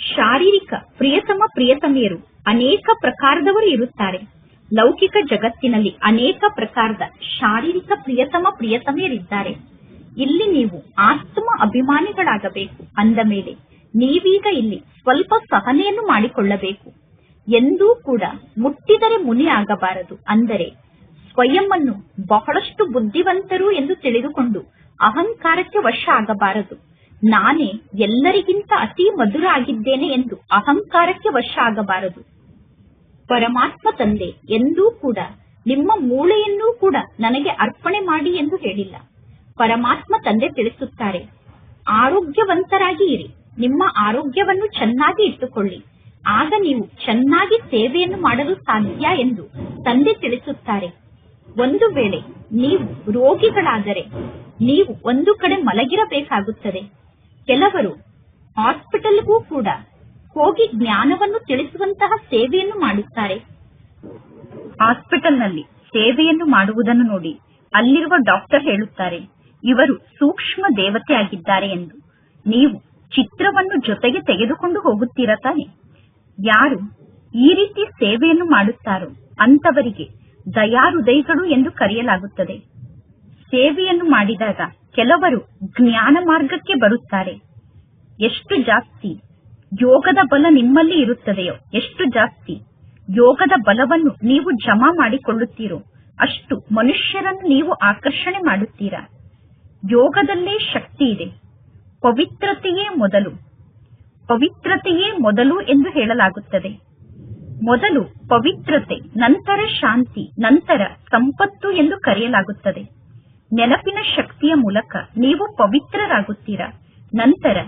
ಶಾರೀರಿಕ ಪ್ರಿಯತಮಿಯರು ಅನೇಕ ಪ್ರಕಾರದವರು ಇರುತ್ತಾರೆ. ಲೌಕಿಕ ಜಗತ್ತಿನಲ್ಲಿ ಅನೇಕ ಪ್ರಕಾರದ ಶಾರೀರಿಕ ಪ್ರಿಯತಮಿಯರಿದ್ದಾರೆ. ಇಲ್ಲಿ ನೀವು ಆತ್ಮ ಅಭಿಮಾನಿಗಳಾಗಬೇಕು. ಅಂದ ಮೇಲೆ ನೀವೀಗ ಇಲ್ಲಿ ಸ್ವಲ್ಪ ಸಹನೆಯನ್ನು ಮಾಡಿಕೊಳ್ಳಬೇಕು. ಎಂದೂ ಕೂಡ ಮುಟ್ಟಿದರೆ ಮುನಿ ಆಗಬಾರದು. ಅಂದರೆ ಸ್ವಯಂ ಅನ್ನು ಬಹಳಷ್ಟು ಬುದ್ಧಿವಂತರು ಎಂದು ತಿಳಿದುಕೊಂಡು ಅಹಂಕಾರಕ್ಕೆ ವಶ ಆಗಬಾರದು. ನಾನೇ ಎಲ್ಲರಿಗಿಂತ ಅತಿ ಮಧುರ ಆಗಿದ್ದೇನೆ ಎಂದು ಅಹಂಕಾರಕ್ಕೆ ವಶ ಆಗಬಾರದು. ಪರಮಾತ್ಮ ತಂದೆ ಎಂದೂ ಕೂಡ ನಿಮ್ಮ ಮೂಳೆಯನ್ನೂ ಕೂಡ ನನಗೆ ಅರ್ಪಣೆ ಮಾಡಿ ಎಂದು ಹೇಳಿಲ್ಲ. ಪರಮಾತ್ಮ ತಂದೆ ತಿಳಿಸುತ್ತಾರೆ, ಆರೋಗ್ಯವಂತರಾಗಿ ಇರಿ, ನಿಮ್ಮ ಆರೋಗ್ಯವನ್ನು ಚೆನ್ನಾಗಿ ಇಟ್ಟುಕೊಳ್ಳಿ, ಆಗ ನೀವು ಚೆನ್ನಾಗಿ ಸೇವೆಯನ್ನು ಮಾಡಲು ಸಾಧ್ಯ ಎಂದು ತಂದೆ ತಿಳಿಸುತ್ತಾರೆ. ಒಂದು ವೇಳೆ ನೀವು ರೋಗಿಗಳಾದರೆ ನೀವು ಒಂದು ಕಡೆ ಮಲಗಿರಬೇಕಾಗುತ್ತದೆ. ಕೆಲವರು ಹಾಸ್ಪಿಟಲ್ಗೂ ಕೂಡ ಹೋಗಿ ಜ್ಞಾನವನ್ನು ತಿಳಿಸುವಂತಹ ಸೇವೆಯನ್ನು ಮಾಡುತ್ತಾರೆ. ಹಾಸ್ಪಿಟಲ್ನಲ್ಲಿ ಸೇವೆಯನ್ನು ಮಾಡುವುದನ್ನು ನೋಡಿ ಅಲ್ಲಿರುವ ಡಾಕ್ಟರ್ ಹೇಳುತ್ತಾರೆ, ಇವರು ಸೂಕ್ಷ್ಮ ದೇವತೆ ಆಗಿದ್ದಾರೆ ಎಂದು. ನೀವು ಚಿತ್ರವನ್ನು ಜೊತೆಗೆ ತೆಗೆದುಕೊಂಡು ಹೋಗುತ್ತೀರಾ ತಾನೆ? ಯಾರು ಈ ರೀತಿ ಸೇವೆಯನ್ನು ಮಾಡುತ್ತಾರೋ ಅಂತವರಿಗೆ ದಯಾಹೃದಯಿಗಳು ಎಂದು ಕರೆಯಲಾಗುತ್ತದೆ. ಸೇವೆಯನ್ನು ಮಾಡಿದಾಗ ಕೆಲವರು ಜ್ಞಾನ ಮಾರ್ಗಕ್ಕೆ ಬರುತ್ತಾರೆ. ಎಷ್ಟು ಜಾಸ್ತಿ ಯೋಗದ ಬಲ ನಿಮ್ಮಲ್ಲಿ ಇರುತ್ತದೆಯೋ, ಎಷ್ಟು ಜಾಸ್ತಿ ಯೋಗದ ಬಲವನ್ನು ನೀವು ಜಮಾ ಮಾಡಿಕೊಳ್ಳುತ್ತೀರೋ ಅಷ್ಟು ಮನುಷ್ಯರನ್ನು ನೀವು ಆಕರ್ಷಣೆ ಮಾಡುತ್ತೀರಾ. ಯೋಗದಲ್ಲೇ ಶಕ್ತಿ ಇದೆ. ಪವಿತ್ರತೆಯೇ ಮೊದಲು, ಪವಿತ್ರತೆಯೇ ಮೊದಲು ಎಂದು ಹೇಳಲಾಗುತ್ತದೆ. ಮೊದಲು ಪವಿತ್ರತೆ, ನಂತರ ಶಾಂತಿ, ನಂತರ ಸಂಪತ್ತು ಎಂದು ಕರೆಯಲಾಗುತ್ತದೆ. ನೆನಪಿನ ಶಕ್ತಿಯ ಮೂಲಕ ನೀವು ಪವಿತ್ರರಾಗುತ್ತೀರಾ. ನಂತರ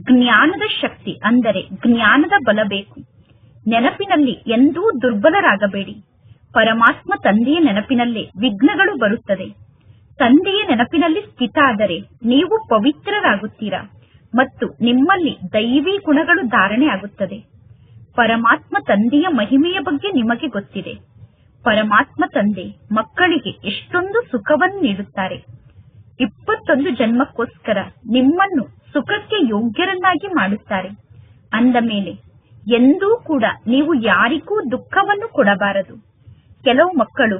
ಜ್ಞಾನದ ಶಕ್ತಿ ಅಂದರೆ ಜ್ಞಾನದ ಬಲ ಬೇಕು. ನೆನಪಿನಲ್ಲಿ ಎಂದೂ ದುರ್ಬಲರಾಗಬೇಡಿ. ಪರಮಾತ್ಮ ತಂದೆಯ ನೆನಪಿನಲ್ಲೇ ವಿಘ್ನಗಳು ಬರುತ್ತದೆ. ತಂದೆಯ ನೆನಪಿನಲ್ಲಿ ಸ್ಥಿತ ಆದರೆ ನೀವು ಪವಿತ್ರರಾಗುತ್ತೀರಾ ಮತ್ತು ನಿಮ್ಮಲ್ಲಿ ದೈವಿ ಗುಣಗಳು ಧಾರಣೆ ಆಗುತ್ತದೆ. ಪರಮಾತ್ಮ ತಂದೆಯ ಮಹಿಮೆಯ ಬಗ್ಗೆ ನಿಮಗೆ ಗೊತ್ತಿದೆ. ಪರಮಾತ್ಮ ತಂದೆ ಮಕ್ಕಳಿಗೆ ಎಷ್ಟೊಂದು ಸುಖವನ್ನು ನೀಡುತ್ತಾರೆ. 21 ಜನ್ಮಕ್ಕೋಸ್ಕರ ನಿಮ್ಮನ್ನು ಸುಖಕ್ಕೆ ಯೋಗ್ಯರನ್ನಾಗಿ ಮಾಡುತ್ತಾರೆ. ಅಂದ ಮೇಲೆ ಎಂದೂ ಕೂಡ ನೀವು ಯಾರಿಗೂ ದುಃಖವನ್ನು ಕೊಡಬಾರದು. ಕೆಲವು ಮಕ್ಕಳು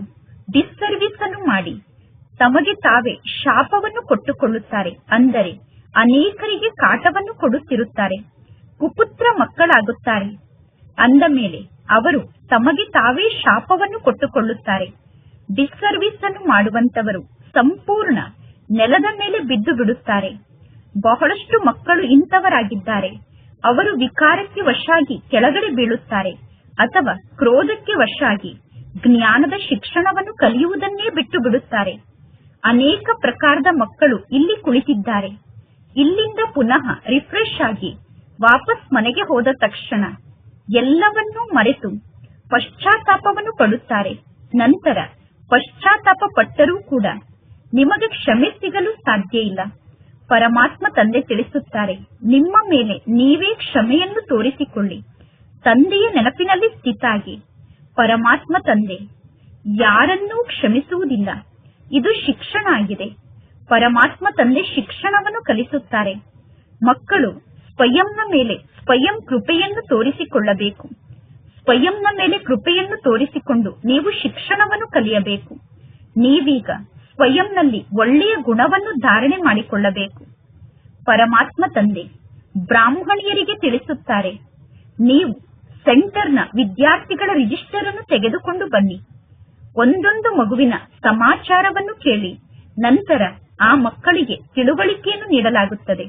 ಡಿಸ್ಸರ್ವಿಸ್ ಅನ್ನು ಮಾಡಿ ತಮಗೆ ತಾವೇ ಶಾಪವನ್ನು ಕೊಟ್ಟುಕೊಳ್ಳುತ್ತಾರೆ. ಅಂದರೆ ಅನೇಕರಿಗೆ ಕಾಟವನ್ನು ಕೊಡುತ್ತಿರುತ್ತಾರೆ. ಕುಪುತ್ರ ಮಕ್ಕಳಾಗುತ್ತಾರೆ. ಅಂದ ಮೇಲೆ ಅವರು ತಮಗೆ ತಾವೇ ಶಾಪವನ್ನು ಕೊಟ್ಟುಕೊಳ್ಳುತ್ತಾರೆ. ಡಿಸ್ಸರ್ವಿಸ್ ಅನ್ನು ಮಾಡುವಂತವರು ಸಂಪೂರ್ಣ ನೆಲದ ಮೇಲೆ ಬಿದ್ದು ಬಿಡುತ್ತಾರೆ. ಬಹಳಷ್ಟು ಮಕ್ಕಳು ಇಂಥವರಾಗಿದ್ದಾರೆ. ಅವರು ವಿಕಾರಕ್ಕೆ ವಶಾಗಿ ಕೆಳಗಡೆ ಬೀಳುತ್ತಾರೆ ಅಥವಾ ಕ್ರೋಧಕ್ಕೆ ವಶಾಗಿ ಜ್ಞಾನದ ಶಿಕ್ಷಣವನ್ನು ಕಲಿಯುವುದನ್ನೇ ಬಿಟ್ಟು ಬಿಡುತ್ತಾರೆ. ಅನೇಕ ಪ್ರಕಾರದ ಮಕ್ಕಳು ಇಲ್ಲಿ ಕುಳಿತಿದ್ದಾರೆ. ಇಲ್ಲಿಂದ ಪುನಃ ರಿಫ್ರೆಶ್ ಆಗಿ ವಾಪಸ್ ಮನೆಗೆ ಹೋದ ತಕ್ಷಣ ಎಲ್ಲವನ್ನೂ ಮರೆತು ಪಶ್ಚಾತ್ತಾಪವನ್ನು ಪಡುತ್ತಾರೆ. ನಂತರ ಪಶ್ಚಾತ್ತಾಪ ಪಟ್ಟರೂ ಕೂಡ ನಿಮಗೆ ಕ್ಷಮೆ ಸಿಗಲು ಸಾಧ್ಯ ಇಲ್ಲ. ಪರಮಾತ್ಮ ತಂದೆ ತಿಳಿಸುತ್ತಾರೆ, ನಿಮ್ಮ ಮೇಲೆ ನೀವೇ ಕ್ಷಮೆಯನ್ನು ತೋರಿಸಿಕೊಳ್ಳಿ. ತಂದೆಯ ನೆನಪಿನಲ್ಲಿ ಸ್ಥಿತಾಗಿ. ಪರಮಾತ್ಮ ತಂದೆ ಯಾರನ್ನೂ ಕ್ಷಮಿಸುವುದಿಲ್ಲ. ಇದು ಶಿಕ್ಷಣ ಆಗಿದೆ. ಪರಮಾತ್ಮ ತಂದೆ ಶಿಕ್ಷಣವನ್ನು ಕಲಿಸುತ್ತಾರೆ. ಮಕ್ಕಳು ಸ್ವಯಂನ ಮೇಲೆ ಸ್ವಯಂ ಕೃಪೆಯನ್ನು ತೋರಿಸಿಕೊಳ್ಳಬೇಕು. ಸ್ವಯಂನ ಮೇಲೆ ಕೃಪೆಯನ್ನು ತೋರಿಸಿಕೊಂಡು ನೀವು ಶಿಕ್ಷಣವನ್ನು ಕಲಿಯಬೇಕು. ನೀವೀಗ ಸ್ವಯಂನಲ್ಲಿ ಒಳ್ಳೆಯ ಗುಣವನ್ನು ಧಾರಣೆ ಮಾಡಿಕೊಳ್ಳಬೇಕು. ಪರಮಾತ್ಮ ತಂದೆ ಬ್ರಾಹ್ಮಣಿಯರಿಗೆ ತಿಳಿಸುತ್ತಾರೆ, ನೀವು ಸೆಂಟರ್ನ ವಿದ್ಯಾರ್ಥಿಗಳ ರಿಜಿಸ್ಟರ್ ಅನ್ನು ತೆಗೆದುಕೊಂಡು ಬನ್ನಿ. ಒಂದೊಂದು ಮಗುವಿನ ಸಮಾಚಾರವನ್ನು ಕೇಳಿ ನಂತರ ಆ ಮಕ್ಕಳಿಗೆ ತಿಳುವಳಿಕೆಯನ್ನು ನೀಡಲಾಗುತ್ತದೆ.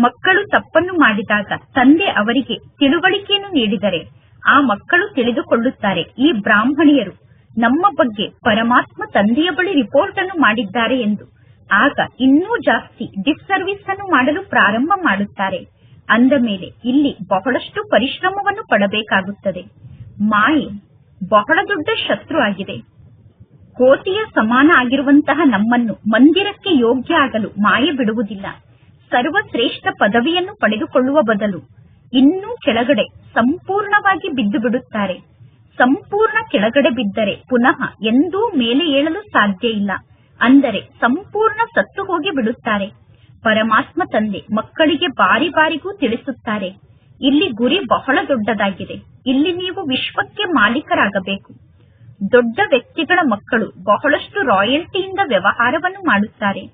ಮಕ್ಕಳು ತಪ್ಪನ್ನು ಮಾಡಿದಾಗ ತಂದೆ ಅವರಿಗೆ ತಿಳುವಳಿಕೆಯನ್ನು ನೀಡಿದರೆ ಆ ಮಕ್ಕಳು ತಿಳಿದುಕೊಳ್ಳುತ್ತಾರೆ, ಈ ಬ್ರಾಹ್ಮಣಿಯರು ನಮ್ಮ ಬಗ್ಗೆ ಪರಮಾತ್ಮ ತಂದೆಯ ಬಳಿ ರಿಪೋರ್ಟ್ ಅನ್ನು ಮಾಡಿದ್ದಾರೆ ಎಂದು. ಆಗ ಇನ್ನೂ ಜಾಸ್ತಿ ಡಿಸ್ಸರ್ವಿಸ್ ಅನ್ನು ಮಾಡಲು ಪ್ರಾರಂಭ ಮಾಡುತ್ತಾರೆ. ಅಂದ ಮೇಲೆ ಇಲ್ಲಿ ಬಹಳಷ್ಟು ಪರಿಶ್ರಮವನ್ನು ಪಡಬೇಕಾಗುತ್ತದೆ. ಮಾಯೆ ಬಹಳ ದೊಡ್ಡ ಶತ್ರು ಆಗಿದೆ. ಕೋತಿಯ ಸಮಾನ ಆಗಿರುವಂತಹ ನಮ್ಮನ್ನು ಮಂದಿರಕ್ಕೆ ಯೋಗ್ಯ ಆಗಲು ಮಾಯೆ ಬಿಡುವುದಿಲ್ಲ. ಸರ್ವಶ್ರೇಷ್ಠ ಪದವಿಯನ್ನು ಪಡೆದುಕೊಳ್ಳುವ ಬದಲು ಇನ್ನೂ ಕೆಳಗಡೆ ಸಂಪೂರ್ಣವಾಗಿ ಬಿದ್ದು ಬಿಡುತ್ತಾರೆ. ಸಂಪೂರ್ಣ ಕೆಳಗಡೆ ಬಿದ್ದರೆ ಪುನಃ ಎಂದೂ ಮೇಲೆ ಏಳಲು ಸಾಧ್ಯ ಇಲ್ಲ. ಅಂದರೆ ಸಂಪೂರ್ಣ ಸತ್ತು ಹೋಗಿ ಬಿಡುತ್ತಾರೆ. ಪರಮಾತ್ಮ ತಂದೆ ಮಕ್ಕಳಿಗೆ ಬಾರಿ ಬಾರಿಗೂ ತಿಳಿಸುತ್ತಾರೆ, ಇಲ್ಲಿ ಗುರಿ ಬಹಳ ದೊಡ್ಡದಾಗಿದೆ. ಇಲ್ಲಿ ನೀವು ವಿಶ್ವಕ್ಕೆ ಮಾಲೀಕರಾಗಬೇಕು. ದೊಡ್ಡ ವ್ಯಕ್ತಿಗಳ ಮಕ್ಕಳು ಬಹಳಷ್ಟು ರಾಯಲ್ಟಿಯಿಂದ ವ್ಯವಹಾರವನ್ನು ಮಾಡುತ್ತಾರೆ.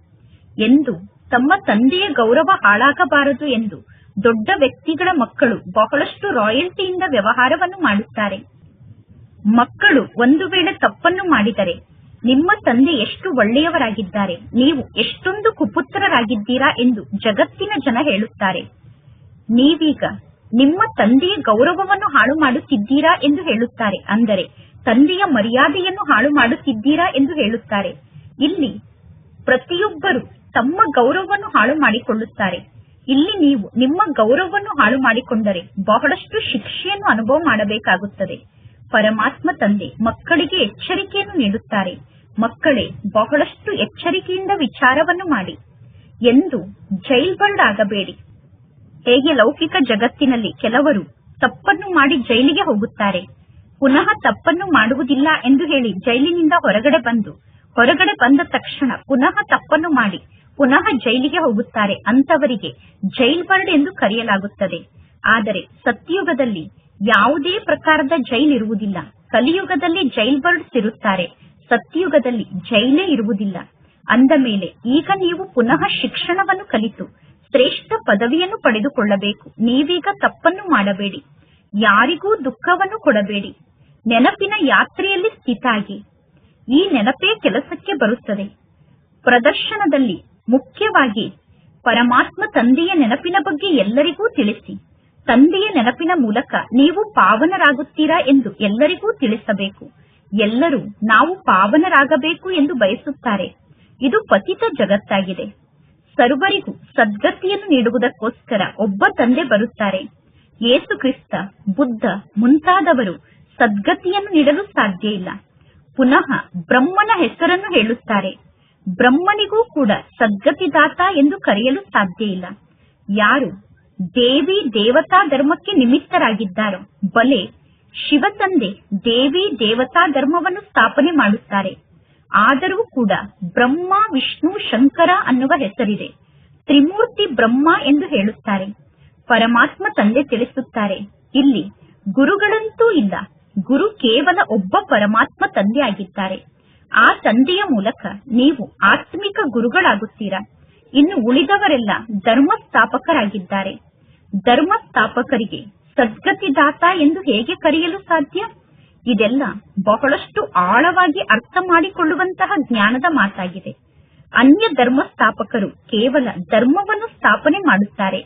ಎಂದು ತಮ್ಮ ತಂದೆಯ ಗೌರವ ಹಾಳಾಗಬಾರದು ಎಂದು ದೊಡ್ಡ ವ್ಯಕ್ತಿಗಳ ಮಕ್ಕಳು ಬಹಳಷ್ಟು ರಾಯಲ್ಟಿಯಿಂದ ವ್ಯವಹಾರವನ್ನು ಮಾಡುತ್ತಾರೆ. ಮಕ್ಕಳು ಒಂದು ವೇಳೆ ತಪ್ಪನ್ನು ಮಾಡಿದರೆ, ನಿಮ್ಮ ತಂದೆ ಎಷ್ಟು ಒಳ್ಳೆಯವರಾಗಿದ್ದಾರೆ, ನೀವು ಎಷ್ಟೊಂದು ಕುಪುತ್ರರಾಗಿದ್ದೀರಾ ಎಂದು ಜಗತ್ತಿನ ಜನ ಹೇಳುತ್ತಾರೆ. ನೀವೀಗ ನಿಮ್ಮ ತಂದೆಯ ಗೌರವವನ್ನು ಹಾಳು ಮಾಡುತ್ತಿದ್ದೀರಾ ಎಂದು ಹೇಳುತ್ತಾರೆ. ಅಂದರೆ ತಂದೆಯ ಮರ್ಯಾದೆಯನ್ನು ಹಾಳು ಮಾಡುತ್ತಿದ್ದೀರಾ ಎಂದು ಹೇಳುತ್ತಾರೆ. ಇಲ್ಲಿ ಪ್ರತಿಯೊಬ್ಬರು ತಮ್ಮ ಗೌರವವನ್ನು ಹಾಳು ಮಾಡಿಕೊಳ್ಳುತ್ತಾರೆ. ಇಲ್ಲಿ ನೀವು ನಿಮ್ಮ ಗೌರವವನ್ನು ಹಾಳು ಮಾಡಿಕೊಂಡರೆ ಬಹಳಷ್ಟು ಶಿಕ್ಷೆಯನ್ನು ಅನುಭವ ಮಾಡಬೇಕಾಗುತ್ತದೆ. ಪರಮಾತ್ಮ ತಂದೆ ಮಕ್ಕಳಿಗೆ ಎಚ್ಚರಿಕೆಯನ್ನು ನೀಡುತ್ತಾರೆ, ಮಕ್ಕಳೇ, ಬಹಳಷ್ಟು ಎಚ್ಚರಿಕೆಯಿಂದ ವಿಚಾರವನ್ನು ಮಾಡಿ. ಎಂದು ಜೈಲ್ ಬರ್ಡ್ ಆಗಬೇಡಿ. ಹೇಗೆ ಲೌಕಿಕ ಜಗತ್ತಿನಲ್ಲಿ ಕೆಲವರು ತಪ್ಪನ್ನು ಮಾಡಿ ಜೈಲಿಗೆ ಹೋಗುತ್ತಾರೆ, ಪುನಃ ತಪ್ಪನ್ನು ಮಾಡುವುದಿಲ್ಲ ಎಂದು ಹೇಳಿ ಜೈಲಿನಿಂದ ಹೊರಗಡೆ ಬಂದ ತಕ್ಷಣ ಪುನಃ ತಪ್ಪನ್ನು ಮಾಡಿ ಪುನಃ ಜೈಲಿಗೆ ಹೋಗುತ್ತಾರೆ. ಅಂತವರಿಗೆ ಜೈಲ್ ಬರ್ಡ್ ಎಂದು ಕರೆಯಲಾಗುತ್ತದೆ. ಆದರೆ ಸತ್ಯಯುಗದಲ್ಲಿ ಯಾವುದೇ ಪ್ರಕಾರದ ಜೈಲ್ ಇರುವುದಿಲ್ಲ. ಕಲಿಯುಗದಲ್ಲಿ ಜೈಲ್ ಬರ್ಡ್ಸ್ ಇರುತ್ತಾರೆ, ಸತ್ಯಯುಗದಲ್ಲಿ ಜೈಲೇ ಇರುವುದಿಲ್ಲ. ಅಂದ ಮೇಲೆ ಈಗ ನೀವು ಪುನಃ ಶಿಕ್ಷಣವನ್ನು ಕಲಿತು ಶ್ರೇಷ್ಠ ಪದವಿಯನ್ನು ಪಡೆದುಕೊಳ್ಳಬೇಕು. ನೀವೀಗ ತಪ್ಪನ್ನು ಮಾಡಬೇಡಿ, ಯಾರಿಗೂ ದುಃಖವನ್ನು ಕೊಡಬೇಡಿ. ನೆನಪಿನ ಯಾತ್ರೆಯಲ್ಲಿ ಸ್ಥಿತಾಗಿ. ಈ ನೆನಪೇ ಕೆಲಸಕ್ಕೆ ಬರುತ್ತದೆ. ಪ್ರದರ್ಶನದಲ್ಲಿ ಮುಖ್ಯವಾಗಿ ಪರಮಾತ್ಮ ತಂದೆಯ ನೆನಪಿನ ಬಗ್ಗೆ ಎಲ್ಲರಿಗೂ ತಿಳಿಸಿ. ತಂದೆಯ ನೆನಪಿನ ಮೂಲಕ ನೀವು ಪಾವನರಾಗುತ್ತೀರಾ ಎಂದು ಎಲ್ಲರಿಗೂ ತಿಳಿಸಬೇಕು. ಎಲ್ಲರೂ ನಾವು ಪಾವನರಾಗಬೇಕು ಎಂದು ಬಯಸುತ್ತಾರೆ. ಇದು ಪತಿತ ಜಗತ್ತಾಗಿದೆ. ಸರ್ವರಿಗೂ ಸದ್ಗತಿಯನ್ನು ನೀಡುವುದಕ್ಕೋಸ್ಕರ ಒಬ್ಬ ತಂದೆ ಬರುತ್ತಾರೆ. ಯೇಸು ಕ್ರಿಸ್ತ, ಬುದ್ಧ ಮುಂತಾದವರು ಸದ್ಗತಿಯನ್ನು ನೀಡಲು ಸಾಧ್ಯ ಇಲ್ಲ. ಪುನಃ ಬ್ರಹ್ಮನ ಹೆಸರನ್ನು ಹೇಳುತ್ತಾರೆ. ಬ್ರಹ್ಮನಿಗೂ ಕೂಡ ಸದ್ಗತಿದಾತ ಎಂದು ಕರೆಯಲು ಸಾಧ್ಯ ಇಲ್ಲ. ಯಾರು ದೇವಿ ದೇವತಾ ಧರ್ಮಕ್ಕೆ ನಿಮಿತ್ತರಾಗಿದ್ದಾರೋ, ಬಲೆ ಶಿವ ತಂದೆ ದೇವಿ ದೇವತಾ ಧರ್ಮವನ್ನು ಸ್ಥಾಪನೆ ಮಾಡುತ್ತಾರೆ. ಆದರೂ ಕೂಡ ಬ್ರಹ್ಮ, ವಿಷ್ಣು, ಶಂಕರ ಅನ್ನುವ ಹೆಸರಿದೆ. ತ್ರಿಮೂರ್ತಿ ಬ್ರಹ್ಮ ಎಂದು ಹೇಳುತ್ತಾರೆ. ಪರಮಾತ್ಮ ತಂದೆ ತಿಳಿಸುತ್ತಾರೆ, ಇಲ್ಲಿ ಗುರುಗಳಂತೂ ಇಲ್ಲ. ಗುರು ಕೇವಲ ಒಬ್ಬ ಪರಮಾತ್ಮ ತಂದೆ ಆಗಿದ್ದಾರೆ. ಆ ತಂದೆಯ ಮೂಲಕ ನೀವು ಆತ್ಮಿಕ ಗುರುಗಳಾಗುತ್ತೀರಾ. ಇನ್ನು ಉಳಿದವರೆಲ್ಲ ಧರ್ಮ ಸ್ಥಾಪಕರಾಗಿದ್ದಾರೆ. ಧರ್ಮ ಸ್ಥಾಪಕರಿಗೆ ಸದ್ಗತಿದಾತ ಎಂದು ಹೇಗೆ ಕರೆಯಲು ಸಾಧ್ಯ? ಇದೆಲ್ಲ ಬಹಳಷ್ಟು ಆಳವಾಗಿ ಅರ್ಥ ಮಾಡಿಕೊಳ್ಳುವಂತಹ ಜ್ಞಾನದ ಮಾತಾಗಿದೆ. ಅನ್ಯ ಧರ್ಮ ಸ್ಥಾಪಕರು ಕೇವಲ ಧರ್ಮವನ್ನು ಸ್ಥಾಪನೆ ಮಾಡುತ್ತಾರೆ.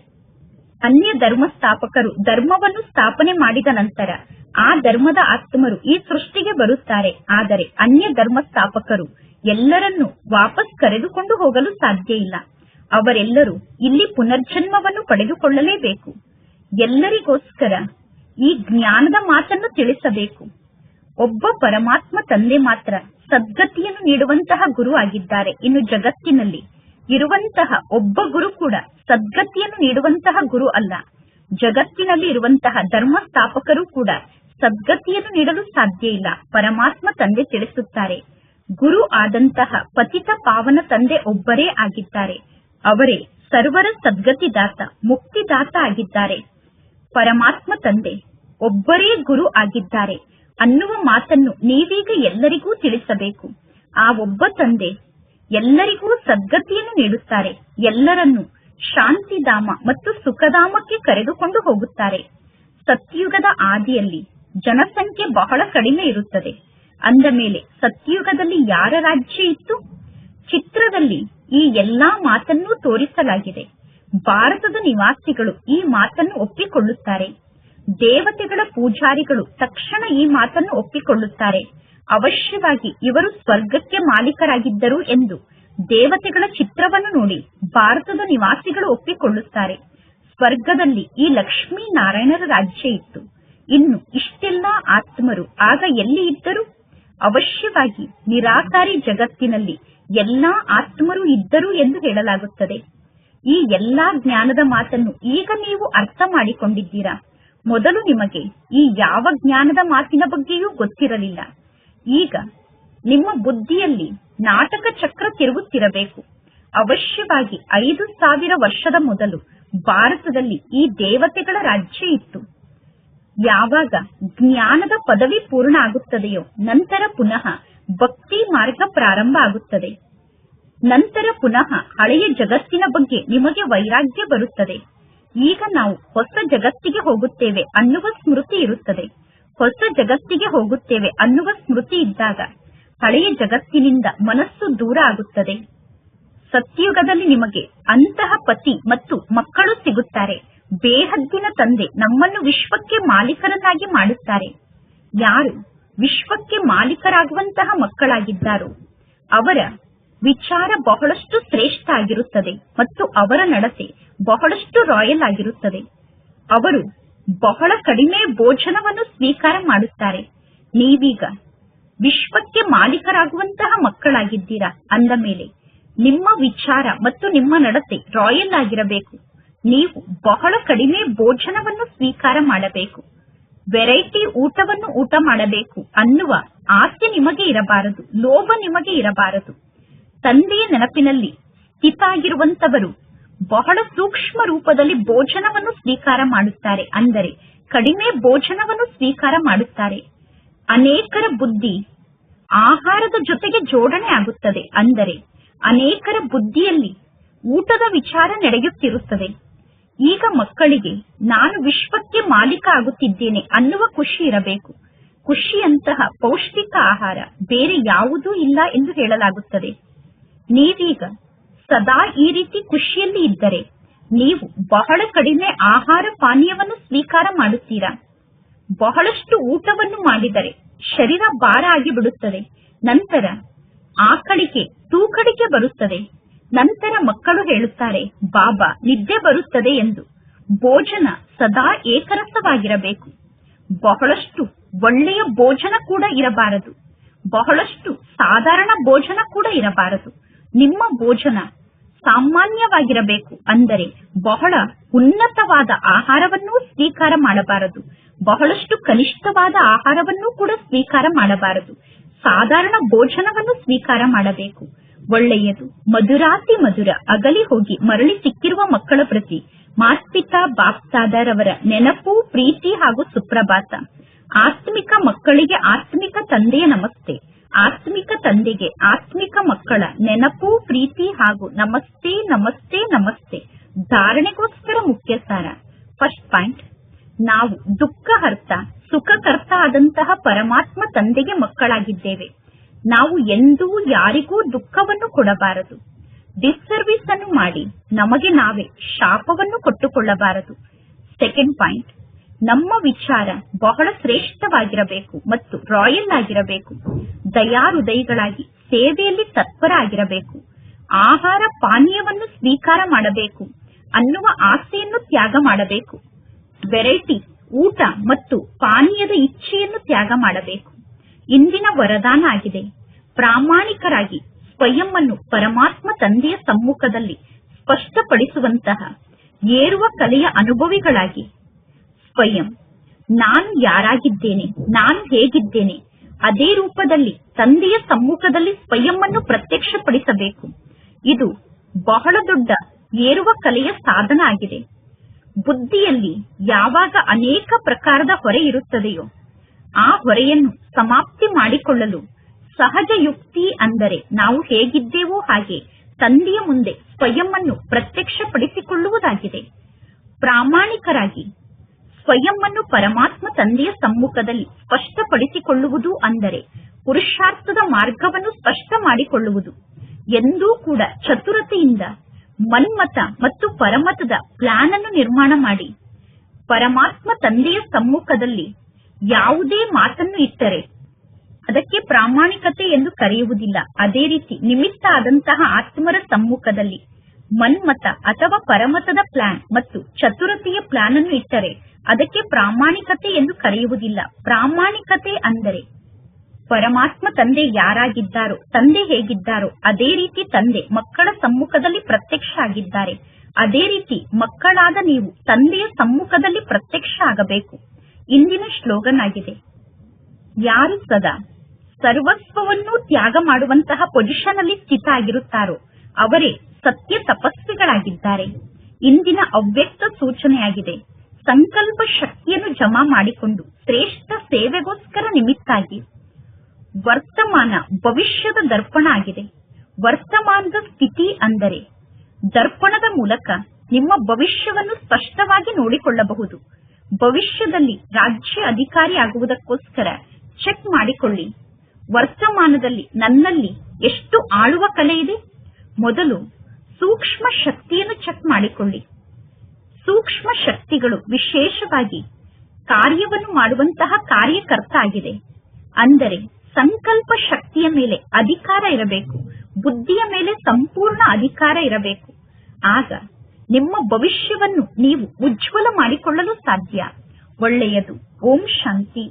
ಅನ್ಯ ಧರ್ಮ ಸ್ಥಾಪಕರು ಧರ್ಮವನ್ನು ಸ್ಥಾಪನೆ ಮಾಡಿದ ನಂತರ ಆ ಧರ್ಮದ ಆತ್ಮರು ಈ ಸೃಷ್ಟಿಗೆ ಬರುತ್ತಾರೆ. ಆದರೆ ಅನ್ಯ ಧರ್ಮ ಸ್ಥಾಪಕರು ಎಲ್ಲರನ್ನೂ ವಾಪಸ್ ಕರೆದುಕೊಂಡು ಹೋಗಲು ಸಾಧ್ಯ ಇಲ್ಲ. ಅವರೆಲ್ಲರೂ ಇಲ್ಲಿ ಪುನರ್ಜನ್ಮವನ್ನು ಪಡೆದುಕೊಳ್ಳಲೇಬೇಕು. ಎಲ್ಲರಿಗೋಸ್ಕರ ಈ ಜ್ಞಾನದ ಮಾತನ್ನು ತಿಳಿಸಬೇಕು. ಒಬ್ಬ ಪರಮಾತ್ಮ ತಂದೆ ಮಾತ್ರ ಸದ್ಗತಿಯನ್ನು ನೀಡುವಂತಹ ಗುರು ಆಗಿದ್ದಾರೆ. ಇನ್ನು ಜಗತ್ತಿನಲ್ಲಿ ಇರುವಂತಹ ಒಬ್ಬ ಗುರು ಕೂಡ ಸದ್ಗತಿಯನ್ನು ನೀಡುವಂತಹ ಗುರು ಅಲ್ಲ. ಜಗತ್ತಿನಲ್ಲಿ ಇರುವಂತಹ ಧರ್ಮ ಸ್ಥಾಪಕರು ಕೂಡ ಸದ್ಗತಿಯನ್ನು ನೀಡಲು ಸಾಧ್ಯ ಇಲ್ಲ. ಪರಮಾತ್ಮ ತಂದೆ ತಿಳಿಸುತ್ತಾರೆ, ಗುರು ಆದಂತಹ ಪತಿತ ಪಾವನ ತಂದೆ ಒಬ್ಬರೇ ಆಗಿದ್ದಾರೆ. ಅವರೇ ಸರ್ವರ ಸದ್ಗತಿದಾತ, ಮುಕ್ತಿದಾತ ಆಗಿದ್ದಾರೆ. ಪರಮಾತ್ಮ ತಂದೆ ಒಬ್ಬರೇ ಗುರು ಆಗಿದ್ದಾರೆ ಅನ್ನುವ ಮಾತನ್ನು ನೀವೀಗ ಎಲ್ಲರಿಗೂ ತಿಳಿಸಬೇಕು. ಆ ಒಬ್ಬ ತಂದೆ ಎಲ್ಲರಿಗೂ ಸದ್ಗತಿಯನ್ನು ನೀಡುತ್ತಾರೆ. ಎಲ್ಲರನ್ನೂ ಶಾಂತಿಧಾಮ ಮತ್ತು ಸುಖಧಾಮಕ್ಕೆ ಕರೆದುಕೊಂಡು ಹೋಗುತ್ತಾರೆ. ಸತ್ಯುಗದ ಆದಿಯಲ್ಲಿ ಜನಸಂಖ್ಯೆ ಬಹಳ ಕಡಿಮೆ ಇರುತ್ತದೆ. ಅಂದ ಮೇಲೆ ಸತ್ಯುಗದಲ್ಲಿ ಯಾರ ರಾಜ್ಯ ಇತ್ತು? ಚಿತ್ರದಲ್ಲಿ ಈ ಎಲ್ಲಾ ಮಾತನ್ನೂ ತೋರಿಸಲಾಗಿದೆ. ಭಾರತದ ನಿವಾಸಿಗಳು ಈ ಮಾತನ್ನು ಒಪ್ಪಿಕೊಳ್ಳುತ್ತಾರೆ. ದೇವತೆಗಳ ಪೂಜಾರಿಗಳು ತಕ್ಷಣ ಈ ಮಾತನ್ನು ಒಪ್ಪಿಕೊಳ್ಳುತ್ತಾರೆ. ಅವಶ್ಯವಾಗಿ ಇವರು ಸ್ವರ್ಗಕ್ಕೆ ಮಾಲೀಕರಾಗಿದ್ದರು ಎಂದು ದೇವತೆಗಳ ಚಿತ್ರವನ್ನು ನೋಡಿ ಭಾರತದ ನಿವಾಸಿಗಳು ಒಪ್ಪಿಕೊಳ್ಳುತ್ತಾರೆ. ಸ್ವರ್ಗದಲ್ಲಿ ಈ ಲಕ್ಷ್ಮೀ ನಾರಾಯಣರ ರಾಜ್ಯ ಇತ್ತು. ಇನ್ನು ಇಷ್ಟೆಲ್ಲ ಆತ್ಮರು ಆಗ ಎಲ್ಲಿ ಇದ್ದರು? ಅವಶ್ಯವಾಗಿ ನಿರಾಕಾರಿ ಜಗತ್ತಿನಲ್ಲಿ ಎಲ್ಲಾ ಆತ್ಮರು ಇದ್ದರು ಎಂದು ಹೇಳಲಾಗುತ್ತದೆ. ಈ ಎಲ್ಲಾ ಜ್ಞಾನದ ಮಾತನ್ನು ಈಗ ನೀವು ಅರ್ಥ ಮಾಡಿಕೊಂಡಿದ್ದೀರಾ. ಮೊದಲು ನಿಮಗೆ ಈ ಯಾವ ಜ್ಞಾನದ ಮಾತಿನ ಬಗ್ಗೆಯೂ ಗೊತ್ತಿರಲಿಲ್ಲ. ಈಗ ನಿಮ್ಮ ಬುದ್ಧಿಯಲ್ಲಿ ನಾಟಕ ಚಕ್ರ ತಿರುಗುತ್ತಿರಬೇಕು. ಅವಶ್ಯವಾಗಿ 5000 ವರ್ಷದ ಮೊದಲು ಭಾರತದಲ್ಲಿ ಈ ದೇವತೆಗಳ ರಾಜ್ಯ ಇತ್ತು. ಯಾವಾಗ ಜ್ಞಾನದ ಪದವಿ ಪೂರ್ಣ ಆಗುತ್ತದೆಯೋ ನಂತರ ಪುನಃ ಭಕ್ತಿ ಮಾರ್ಗ ಪ್ರಾರಂಭ ಆಗುತ್ತದೆ. ನಂತರ ಪುನಃ ಹಳೆಯ ಜಗತ್ತಿನ ಬಗ್ಗೆ ನಿಮಗೆ ವೈರಾಗ್ಯ ಬರುತ್ತದೆ. ಈಗ ನಾವು ಹೊಸ ಜಗತ್ತಿಗೆ ಹೋಗುತ್ತೇವೆ ಅನ್ನುವ ಸ್ಮೃತಿ ಇರುತ್ತದೆ. ಹೊಸ ಜಗತ್ತಿಗೆ ಹೋಗುತ್ತೇವೆ ಅನ್ನುವ ಸ್ಮೃತಿ ಇದ್ದಾಗ ಹಳೆಯ ಜಗತ್ತಿನಿಂದ ಮನಸ್ಸು ದೂರ ಆಗುತ್ತದೆ. ಸತ್ಯುಗದಲ್ಲಿ ನಿಮಗೆ ಅಂತಹ ಪತಿ ಮತ್ತು ಮಕ್ಕಳು ಸಿಗುತ್ತಾರೆ. ಬೇಹದ್ದಿನ ತಂದೆ ನಮ್ಮನ್ನು ವಿಶ್ವಕ್ಕೆ ಮಾಲೀಕರನ್ನಾಗಿ ಮಾಡುತ್ತಾರೆ. ಯಾರು ವಿಶ್ವಕ್ಕೆ ಮಾಲೀಕರಾಗುವಂತಹ ಮಕ್ಕಳಾಗಿದ್ದಾರೋ ಅವರ ವಿಚಾರ ಬಹಳಷ್ಟು ಶ್ರೇಷ್ಠ ಆಗಿರುತ್ತದೆ ಮತ್ತು ಅವರ ನಡತೆ ಬಹಳಷ್ಟು ರಾಯಲ್ ಆಗಿರುತ್ತದೆ. ಅವರು ಬಹಳ ಕಡಿಮೆ ಭೋಜನವನ್ನು ಸ್ವೀಕಾರ ಮಾಡುತ್ತಾರೆ. ನೀವೀಗ ವಿಶ್ವಕ್ಕೆ ಮಾಲೀಕರಾಗುವಂತಹ ಮಕ್ಕಳಾಗಿದ್ದೀರಾ ಅಂದ ಮೇಲೆ ನಿಮ್ಮ ವಿಚಾರ ಮತ್ತು ನಿಮ್ಮ ನಡತೆ ರಾಯಲ್ ಆಗಿರಬೇಕು. ನೀವು ಬಹಳ ಕಡಿಮೆ ಭೋಜನವನ್ನು ಸ್ವೀಕಾರ ಮಾಡಬೇಕು, ವೆರೈಟಿ ಊಟವನ್ನು ಊಟ ಮಾಡಬೇಕು ಅನ್ನುವ ಆಸೆ ನಿಮಗೆ ಇರಬಾರದು, ಲೋಭ ನಿಮಗೆ ಇರಬಾರದು. ತಂದೆಯ ನೆನಪಿನಲ್ಲಿ ಸ್ಥಿತ ಆಗಿರುವಂತವರು ಬಹಳ ಸೂಕ್ಷ್ಮ ರೂಪದಲ್ಲಿ ಭೋಜನವನ್ನು ಸ್ವೀಕಾರ ಮಾಡುತ್ತಾರೆ, ಅಂದರೆ ಕಡಿಮೆ ಭೋಜನವನ್ನು ಸ್ವೀಕಾರ ಮಾಡುತ್ತಾರೆ. ಅನೇಕರ ಬುದ್ಧಿ ಆಹಾರದ ಜೊತೆಗೆ ಜೋಡಣೆ ಆಗುತ್ತದೆ, ಅಂದರೆ ಅನೇಕರ ಬುದ್ಧಿಯಲ್ಲಿ ಊಟದ ವಿಚಾರ ನಡೆಯುತ್ತಿರುತ್ತದೆ. ಈಗ ಮಕ್ಕಳಿಗೆ ನಾನು ವಿಶ್ವಕ್ಕೆ ಮಾಲೀಕ ಆಗುತ್ತಿದ್ದೇನೆ ಅನ್ನುವ ಖುಷಿ ಇರಬೇಕು. ಖುಷಿಯಂತಹ ಪೌಷ್ಟಿಕ ಆಹಾರ ಬೇರೆ ಯಾವುದೂ ಇಲ್ಲ ಎಂದು ಹೇಳಲಾಗುತ್ತದೆ. ನೀವೀಗ ಸದಾ ಈ ರೀತಿ ಖುಷಿಯಲ್ಲಿ ಇದ್ದರೆ ನೀವು ಬಹಳ ಕಡಿಮೆ ಆಹಾರ ಪಾನೀಯವನ್ನು ಸ್ವೀಕಾರ ಮಾಡುತ್ತೀರಾ. ಬಹಳಷ್ಟು ಊಟವನ್ನು ಮಾಡಿದರೆ ಶರೀರ ಭಾರ ಆಗಿಬಿಡುತ್ತದೆ. ನಂತರ ಆಕಳಿಕೆ ತೂಕಡಿಕೆ ಬರುತ್ತದೆ. ನಂತರ ಮಕ್ಕಳು ಹೇಳುತ್ತಾರೆ, ಬಾಬಾ ನಿದ್ದೆ ಬರುತ್ತದೆ ಎಂದು. ಭೋಜನ ಸದಾ ಏಕರಸವಾಗಿರಬೇಕು. ಬಹಳಷ್ಟು ಒಳ್ಳೆಯ ಭೋಜನ ಕೂಡ ಇರಬಾರದು, ಬಹಳಷ್ಟು ಸಾಧಾರಣ ಭೋಜನ ಕೂಡ ಇರಬಾರದು. ನಿಮ್ಮ ಭೋಜನ ಸಾಮಾನ್ಯವಾಗಿರಬೇಕು, ಅಂದರೆ ಬಹಳ ಉನ್ನತವಾದ ಆಹಾರವನ್ನೂ ಸ್ವೀಕಾರ ಮಾಡಬಾರದು, ಬಹಳಷ್ಟು ಕನಿಷ್ಠವಾದ ಆಹಾರವನ್ನೂ ಕೂಡ ಸ್ವೀಕಾರ ಮಾಡಬಾರದು. ಸಾಧಾರಣ ಭೋಜನವನ್ನು ಸ್ವೀಕಾರ ಮಾಡಬೇಕು. ಒಳ್ಳೆಯದು. ಮಧುರಾತಿ ಮಧುರ ಅಗಲಿ ಹೋಗಿ ಮರಳಿ ಸಿಕ್ಕಿರುವ ಮಕ್ಕಳ ಪ್ರತಿ ಮಾಸ್ಪಿತಾ ಬಾಪ್ತಾದರವರ ನೆನಪು, ಪ್ರೀತಿ ಹಾಗೂ ಸುಪ್ರಭಾತ. ಆತ್ಮಿಕ ಮಕ್ಕಳಿಗೆ ಆತ್ಮಿಕ ತಂದೆಯ ನಮಸ್ತೆ, ಆತ್ಮಿಕ ತಂದೆಗೆ ಆತ್ಮಿಕ ಮಕ್ಕಳ ನೆನಪು, ಪ್ರೀತಿ ಹಾಗೂ ನಮಸ್ತೆ ನಮಸ್ತೆ ನಮಸ್ತೆ. ಧಾರಣೆಗೋಸ್ಕರ ಮುಖ್ಯ ಸಾರ. ಫಸ್ಟ್ ಪಾಯಿಂಟ್, ನಾವು ದುಃಖಹರ್ತ ಸುಖಕರ್ತ ಆದಂತಹ ಪರಮಾತ್ಮ ತಂದೆಗೆ ಮಕ್ಕಳಾಗಿದ್ದೇವೆ. ನಾವು ಎಂದೂ ಯಾರಿಗೂ ದುಃಖವನ್ನು ಕೊಡಬಾರದು, ಡಿಸ್ಸರ್ವಿಸ್ ಅನ್ನು ಮಾಡಿ ನಮಗೆ ನಾವೇ ಶಾಪವನ್ನು ಕೊಟ್ಟುಕೊಳ್ಳಬಾರದು. ಸೆಕೆಂಡ್ ಪಾಯಿಂಟ್, ನಮ್ಮ ವಿಚಾರ ಬಹಳ ಶ್ರೇಷ್ಠವಾಗಿರಬೇಕು ಮತ್ತು ರಾಯಲ್ ಆಗಿರಬೇಕು. ದಯಾಹೃದಯಿಗಳಾಗಿ ಸೇವೆಯಲ್ಲಿ ತತ್ಪರ ಆಗಿರಬೇಕು. ಆಹಾರ ಪಾನೀಯವನ್ನು ಸ್ವೀಕಾರ ಮಾಡಬೇಕು ಅನ್ನುವ ಆಸೆಯನ್ನು ತ್ಯಾಗ ಮಾಡಬೇಕು. ವೆರೈಟಿ ಊಟ ಮತ್ತು ಪಾನೀಯದ ಇಚ್ಛೆಯನ್ನು ತ್ಯಾಗ ಮಾಡಬೇಕು. ಇಂದಿನ ವರದಾನ ಆಗಿದೆ, ಪ್ರಾಮಾಣಿಕರಾಗಿ ಸ್ವಯಂ ಅನ್ನು ಪರಮಾತ್ಮ ತಂದೆಯ ಸಮ್ಮುಖದಲ್ಲಿ ಸ್ಪಷ್ಟಪಡಿಸುವಂತಹ ಏರುವ ಕಲೆಯ ಅನುಭವಿಗಳಾಗಿ ಸ್ವಯಂ ನಾನು ಯಾರಾಗಿದ್ದೇನೆ, ನಾನು ಹೇಗಿದ್ದೇನೆ, ಅದೇ ರೂಪದಲ್ಲಿ ತಂದೆಯ ಸಮ್ಮುಖದಲ್ಲಿ ಸ್ವಯಂ ಅನ್ನು ಪ್ರತ್ಯಕ್ಷಪಡಿಸಬೇಕು. ಇದು ಬಹಳ ದೊಡ್ಡ ಏರುವ ಕಲೆಯ ಸಾಧನ ಆಗಿದೆ. ಬುದ್ಧಿಯಲ್ಲಿ ಯಾವಾಗ ಅನೇಕ ಪ್ರಕಾರದ ಹೊರೆ ಇರುತ್ತದೆಯೋ ಆ ಹೊರೆಯನ್ನು ಸಮಾಪ್ತಿ ಮಾಡಿಕೊಳ್ಳಲು ಸಹಜ ಯುಕ್ತಿ, ಅಂದರೆ ನಾವು ಹೇಗಿದ್ದೇವೋ ಹಾಗೆ ತಂದೆಯ ಮುಂದೆ ಸ್ವಯಂ ಅನ್ನು ಪ್ರತ್ಯಕ್ಷಪಡಿಸಿಕೊಳ್ಳುವುದಾಗಿದೆ. ಪ್ರಾಮಾಣಿಕರಾಗಿ ಸ್ವಯಂ ಅನ್ನು ಪರಮಾತ್ಮ ತಂದೆಯ ಸಮ್ಮುಖದಲ್ಲಿ ಸ್ಪಷ್ಟಪಡಿಸಿಕೊಳ್ಳುವುದು ಅಂದರೆ ಪುರುಷಾರ್ಥದ ಮಾರ್ಗವನ್ನು ಸ್ಪಷ್ಟ ಮಾಡಿಕೊಳ್ಳುವುದು. ಎಂದೂ ಕೂಡ ಚತುರತೆಯಿಂದ ಮನ್ಮತ ಮತ್ತು ಪರಮತದ ಪ್ಲಾನ್ ಅನ್ನು ನಿರ್ಮಾಣ ಮಾಡಿ ಪರಮಾತ್ಮ ತಂದೆಯ ಸಮ್ಮುಖದಲ್ಲಿ ಯಾವುದೇ ಮಾತನ್ನು ಇಟ್ಟರೆ ಅದಕ್ಕೆ ಪ್ರಾಮಾಣಿಕತೆ ಎಂದು ಕರೆಯುವುದಿಲ್ಲ. ಅದೇ ರೀತಿ ನಿಮಿತ್ತ ಆದಂತಹ ಆತ್ಮರ ಸಮ್ಮುಖದಲ್ಲಿ ಮನ್ಮತ ಅಥವಾ ಪರಮತದ ಪ್ಲಾನ್ ಮತ್ತು ಚತುರತೆಯ ಪ್ಲಾನ್ ಅನ್ನು ಇಟ್ಟರೆ ಅದಕ್ಕೆ ಪ್ರಾಮಾಣಿಕತೆ ಎಂದು ಕರೆಯುವುದಿಲ್ಲ. ಪ್ರಾಮಾಣಿಕತೆ ಅಂದರೆ ಪರಮಾತ್ಮ ತಂದೆ ಯಾರಾಗಿದ್ದಾರೋ, ತಂದೆ ಹೇಗಿದ್ದಾರೋ ಅದೇ ರೀತಿ ತಂದೆ ಮಕ್ಕಳ ಸಮ್ಮುಖದಲ್ಲಿ ಪ್ರತ್ಯಕ್ಷ ಆಗಿದ್ದಾರೆ. ಅದೇ ರೀತಿ ಮಕ್ಕಳಾದ ನೀವು ತಂದೆಯ ಸಮ್ಮುಖದಲ್ಲಿ ಪ್ರತ್ಯಕ್ಷ ಆಗಬೇಕು. ಇಂದಿನ ಶ್ಲೋಗನ್ ಆಗಿದೆ, ಯಾರು ಸದಾ ಸರ್ವಸ್ವವನ್ನು ತ್ಯಾಗ ಮಾಡುವಂತಹ ಪೊಸಿಷನ್ ಅಲ್ಲಿ ಸ್ಥಿತ ಆಗಿರುತ್ತಾರೋ ಅವರೇ ಸತ್ಯ ತಪಸ್ವಿಗಳಾಗಿದ್ದಾರೆ. ಇಂದಿನ ಅವ್ಯಕ್ತ ಸೂಚನೆಯಾಗಿದೆ, ಸಂಕಲ್ಪ ಶಕ್ತಿಯನ್ನು ಜಮಾ ಮಾಡಿಕೊಂಡು ಶ್ರೇಷ್ಠ ಸೇವೆಗೋಸ್ಕರ ನಿಮಿತ್ತಾಗಿ. ವರ್ತಮಾನ ಭವಿಷ್ಯದ ದರ್ಪಣ ಆಗಿದೆ. ವರ್ತಮಾನದ ಸ್ಥಿತಿ ಅಂದರೆ ದರ್ಪಣದ ಮೂಲಕ ನಿಮ್ಮ ಭವಿಷ್ಯವನ್ನು ಸ್ಪಷ್ಟವಾಗಿ ನೋಡಿಕೊಳ್ಳಬಹುದು. ಭವಿಷ್ಯದಲ್ಲಿ ರಾಜ್ಯ ಅಧಿಕಾರಿ ಆಗುವುದಕ್ಕೋಸ್ಕರ ಚೆಕ್ ಮಾಡಿಕೊಳ್ಳಿ, ವರ್ತಮಾನದಲ್ಲಿ ನನ್ನಲ್ಲಿ ಎಷ್ಟು ಆಳುವ ಕಲೆ ಇದೆ. ಮೊದಲು ಸೂಕ್ಷ್ಮ ಶಕ್ತಿಯನ್ನು ಚೆಕ್ ಮಾಡಿಕೊಳ್ಳಿ. ಸೂಕ್ಷ್ಮ ಶಕ್ತಿಗಳು ವಿಶೇಷವಾಗಿ ಕಾರ್ಯವನ್ನು ಮಾಡುವಂತಹ ಕಾರ್ಯಕರ್ತ ಆಗಿದೆ. ಅಂದರೆ ಸಂಕಲ್ಪ ಶಕ್ತಿಯ ಮೇಲೆ ಅಧಿಕಾರ ಇರಬೇಕು, ಬುದ್ಧಿಯ ಮೇಲೆ ಸಂಪೂರ್ಣ ಅಧಿಕಾರ ಇರಬೇಕು. ಆಗ ನಿಮ್ಮ ಭವಿಷ್ಯವನ್ನು ನೀವು ಉಜ್ವಲ ಮಾಡಿಕೊಳ್ಳಲು ಸಾಧ್ಯ. ಒಳ್ಳೆಯದು. ಓಂ ಶಾಂತಿ.